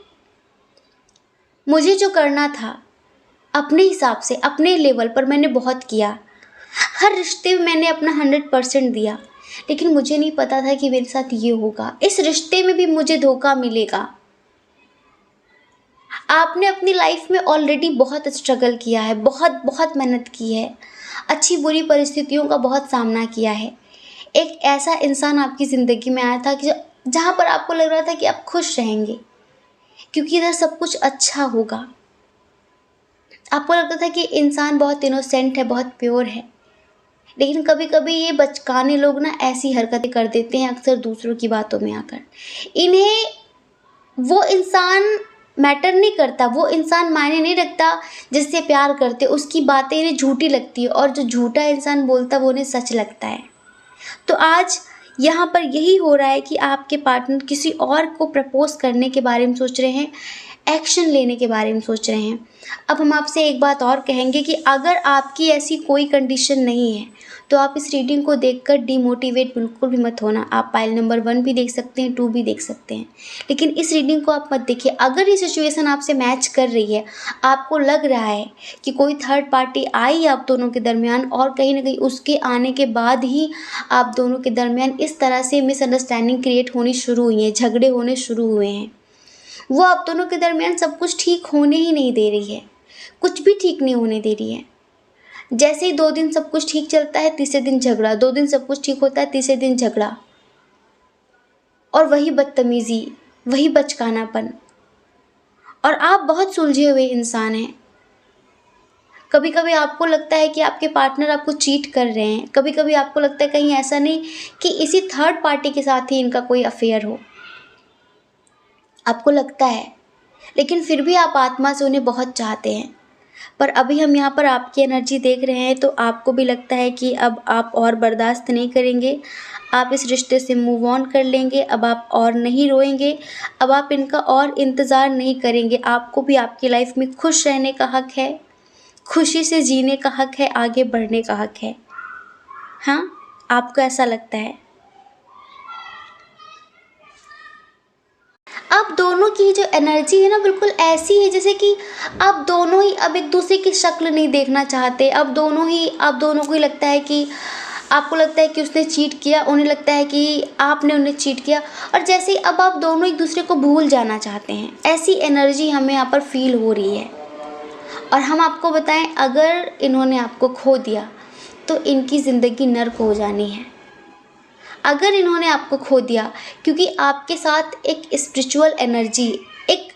मुझे जो करना था अपने हिसाब से, अपने लेवल पर मैंने बहुत किया। हर रिश्ते में मैंने अपना 100% दिया, लेकिन मुझे नहीं पता था कि मेरे साथ ये होगा। इस रिश्ते में भी मुझे धोखा मिलेगा। आपने अपनी लाइफ में ऑलरेडी बहुत स्ट्रगल किया है, बहुत बहुत मेहनत की है, अच्छी बुरी परिस्थितियों का बहुत सामना किया है। एक ऐसा इंसान आपकी ज़िंदगी में आया था कि जहाँ पर आपको लग रहा था कि आप खुश रहेंगे, क्योंकि इधर सब कुछ अच्छा होगा। आपको लगता था कि इंसान बहुत इनोसेंट है, बहुत प्योर है। लेकिन कभी कभी ये बचकाने लोग ना ऐसी हरकतें कर देते हैं, अक्सर दूसरों की बातों में आकर। इन्हें वो इंसान मैटर नहीं करता, वो इंसान मायने नहीं रखता जिससे प्यार करते, उसकी बातें इन्हें झूठी लगती है, और जो झूठा इंसान बोलता वो उन्हें सच लगता है। तो आज यहाँ पर यही हो रहा है कि आपके पार्टनर किसी और को प्रपोज करने के बारे में सोच रहे हैं, एक्शन लेने के बारे में सोच रहे हैं। अब हम आपसे एक बात और कहेंगे कि अगर आपकी ऐसी कोई कंडीशन नहीं है तो आप इस रीडिंग को देखकर डिमोटिवेट बिल्कुल भी मत होना। आप पाइल नंबर 1 भी देख सकते हैं, 2 भी देख सकते हैं, लेकिन इस रीडिंग को आप मत देखिए। अगर ये सिचुएशन आपसे मैच कर रही है, आपको लग रहा है कि कोई थर्ड पार्टी आई आप दोनों के दरमियान, और कहीं ना कहीं उसके आने के बाद ही आप दोनों के दरमियान इस तरह से मिसअंडरस्टैंडिंग क्रिएट होनी शुरू हुई है, झगड़े होने शुरू हुए हैं, वो आप दोनों के दरमियान सब कुछ ठीक होने ही नहीं दे रही है, कुछ भी ठीक नहीं होने दे रही है। जैसे ही 2 दिन सब कुछ ठीक चलता है, तीसरे दिन झगड़ा, 2 दिन सब कुछ ठीक होता है, तीसरे दिन झगड़ा, और वही बदतमीज़ी, वही बचकानापन। और आप बहुत सुलझे हुए इंसान हैं, कभी कभी आपको लगता है कि आपके पार्टनर आपको चीट कर रहे हैं, कभी कभी आपको लगता है कहीं ऐसा नहीं कि इसी थर्ड पार्टी के साथ ही इनका कोई अफेयर हो, आपको लगता है, लेकिन फिर भी आप आत्मा से उन्हें बहुत चाहते हैं। पर अभी हम यहाँ पर आपकी एनर्जी देख रहे हैं तो आपको भी लगता है कि अब आप और बर्दाश्त नहीं करेंगे, आप इस रिश्ते से मूव ऑन कर लेंगे, अब आप और नहीं रोएंगे, अब आप इनका और इंतज़ार नहीं करेंगे। आपको भी आपकी लाइफ में खुश रहने का हक है, खुशी से जीने का हक है, आगे बढ़ने का हक है। हाँ, आपको ऐसा लगता है। अब दोनों की जो एनर्जी है ना बिल्कुल ऐसी है जैसे कि आप दोनों ही अब एक दूसरे की शक्ल नहीं देखना चाहते। अब आप दोनों को ही लगता है कि आपको लगता है कि उसने चीट किया, उन्हें लगता है कि आपने उन्हें चीट किया, और जैसे ही अब आप दोनों एक दूसरे को भूल जाना चाहते हैं, ऐसी एनर्जी हमें यहाँ पर फील हो रही है। और हम आपको बताएं, अगर इन्होंने आपको खो दिया तो इनकी ज़िंदगी नर्क हो जानी है। अगर इन्होंने आपको खो दिया, क्योंकि आपके साथ एक स्पिरिचुअल एनर्जी, एक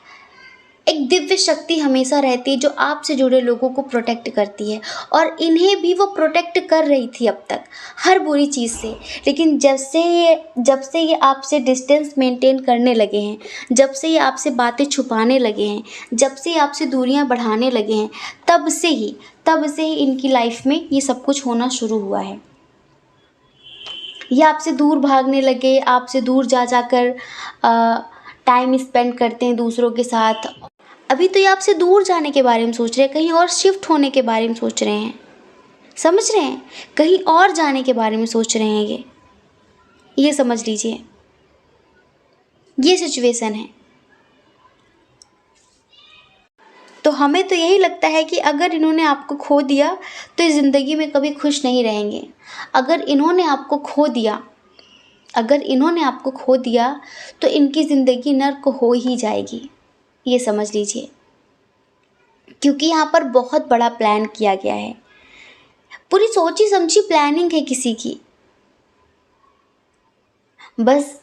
एक दिव्य शक्ति हमेशा रहती है जो आपसे जुड़े लोगों को प्रोटेक्ट करती है, और इन्हें भी वो प्रोटेक्ट कर रही थी अब तक हर बुरी चीज़ से। लेकिन जब से ये आपसे डिस्टेंस मेंटेन करने लगे हैं, जब से ये आपसे बातें छुपाने लगे हैं, जब से ये आपसे दूरियां बढ़ाने लगे हैं, तब से ही इनकी लाइफ में ये सब कुछ होना शुरू हुआ है। ये आपसे दूर भागने लगे, आपसे दूर जा जाकर टाइम स्पेंड करते हैं दूसरों के साथ। अभी तो ये आपसे दूर जाने के बारे में सोच रहे हैं, कहीं और शिफ्ट होने के बारे में सोच रहे हैं, समझ रहे हैं, कहीं और जाने के बारे में सोच रहे हैं। ये समझ लीजिए, ये सिचुएशन है। तो हमें तो यही लगता है कि अगर इन्होंने आपको खो दिया तो इस ज़िंदगी में कभी खुश नहीं रहेंगे। अगर इन्होंने आपको खो दिया तो इनकी ज़िंदगी नर्क हो ही जाएगी, ये समझ लीजिए। क्योंकि यहाँ पर बहुत बड़ा प्लान किया गया है, पूरी सोची समझी प्लानिंग है किसी की। बस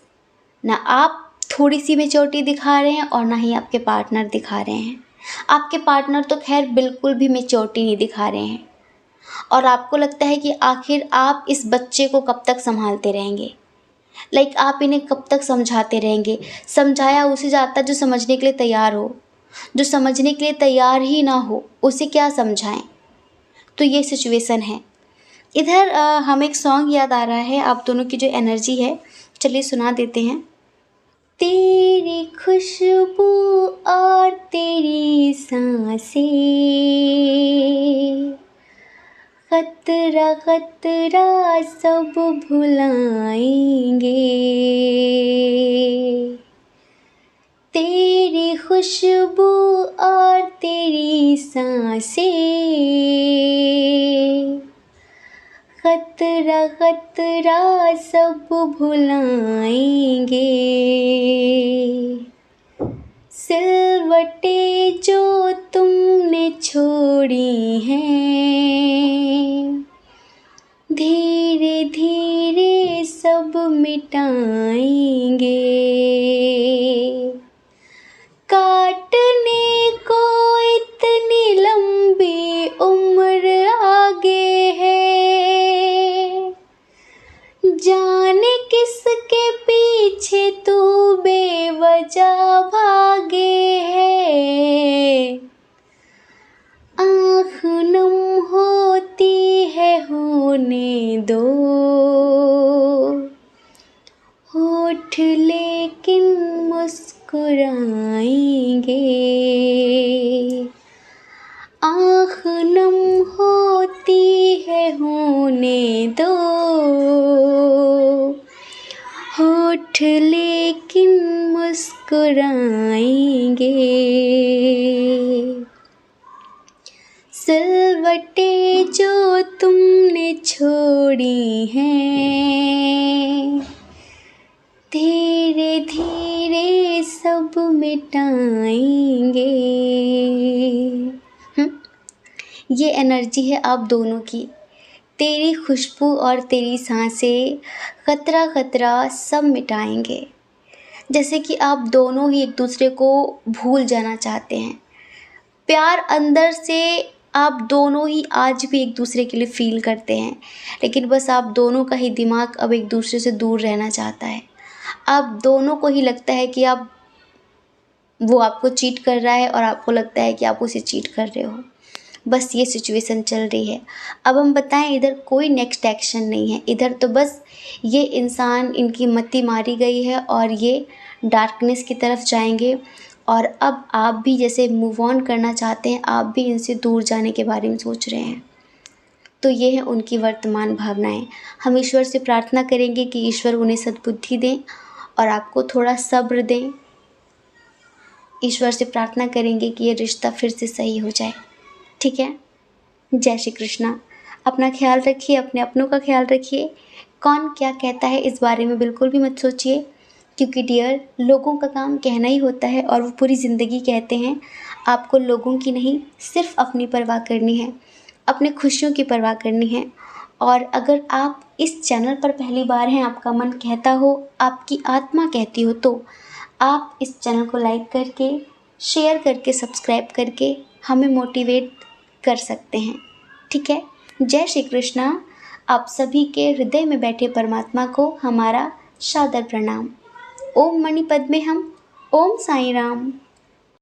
ना आप थोड़ी सी मैच्योरिटी दिखा रहे हैं और ना ही आपके पार्टनर दिखा रहे हैं। आपके पार्टनर तो खैर बिल्कुल भी मैच्योरिटी नहीं दिखा रहे हैं, और आपको लगता है कि आखिर आप इस बच्चे को कब तक संभालते रहेंगे, आप इन्हें कब तक समझाते रहेंगे। समझाया उसे जाता जो समझने के लिए तैयार हो, जो समझने के लिए तैयार ही ना हो उसे क्या समझाएं। तो ये सिचुएशन है। इधर हमें एक सॉन्ग याद आ रहा है, आप दोनों की जो एनर्जी है, चलिए सुना देते हैं। तेरी खुशबू और तेरी सांसें, खतरा खतरा सब भुलाएंगे। तेरी खुशबू और तेरी सांसें, खतरा खतरा सब भुलाएंगे। सिलवटें जो तुमने छोड़ी हैं, धीरे धीरे सब मिटाएंगे। काटने को इतनी लंबी उम्र आगे है, जाने किसके पीछे तू बेवजह भागे है। आँख नम होती है होने दो, होठ लेकिन मुस्कुराएंगे। आँख नम होती है होने दो, होठ लेकिन मुस्कुराएंगे। सिलवटें जो तुमने छोड़ी हैं, धीरे धीरे सब मिटाएंगे। ये एनर्जी है आप दोनों की। तेरी खुशबू और तेरी सांसें, खतरा खतरा सब मिटाएंगे। जैसे कि आप दोनों ही एक दूसरे को भूल जाना चाहते हैं। प्यार अंदर से आप दोनों ही आज भी एक दूसरे के लिए फ़ील करते हैं, लेकिन बस आप दोनों का ही दिमाग अब एक दूसरे से दूर रहना चाहता है। आप दोनों को ही लगता है कि वो आपको चीट कर रहा है और आपको लगता है कि आप उसे चीट कर रहे हो। बस ये सिचुएशन चल रही है। अब हम बताएं, इधर कोई नेक्स्ट एक्शन नहीं है, इधर तो बस ये इंसान, इनकी मति मारी गई है और ये डार्कनेस की तरफ जाएंगे। और अब आप भी जैसे मूव ऑन करना चाहते हैं, आप भी इनसे दूर जाने के बारे में सोच रहे हैं। तो ये है उनकी वर्तमान भावनाएं। हम ईश्वर से प्रार्थना करेंगे कि ईश्वर उन्हें सद्बुद्धि दें और आपको थोड़ा सब्र दें। ईश्वर से प्रार्थना करेंगे कि ये रिश्ता फिर से सही हो जाए। ठीक है। जय श्री कृष्णा। अपना ख्याल रखिए, अपने अपनों का ख्याल रखिए। कौन क्या कहता है इस बारे में बिल्कुल भी मत सोचिए, क्योंकि डियर, लोगों का काम कहना ही होता है और वो पूरी ज़िंदगी कहते हैं। आपको लोगों की नहीं, सिर्फ अपनी परवाह करनी है, अपने खुशियों की परवाह करनी है। और अगर आप इस चैनल पर पहली बार हैं, आपका मन कहता हो, आपकी आत्मा कहती हो, तो आप इस चैनल को लाइक करके, शेयर करके, सब्सक्राइब करके हमें मोटिवेट कर सकते हैं। ठीक है। जय श्री कृष्णा। आप सभी के हृदय में बैठे परमात्मा को हमारा सादर प्रणाम। ओम मणि पद्मे हम। ओम साईं राम।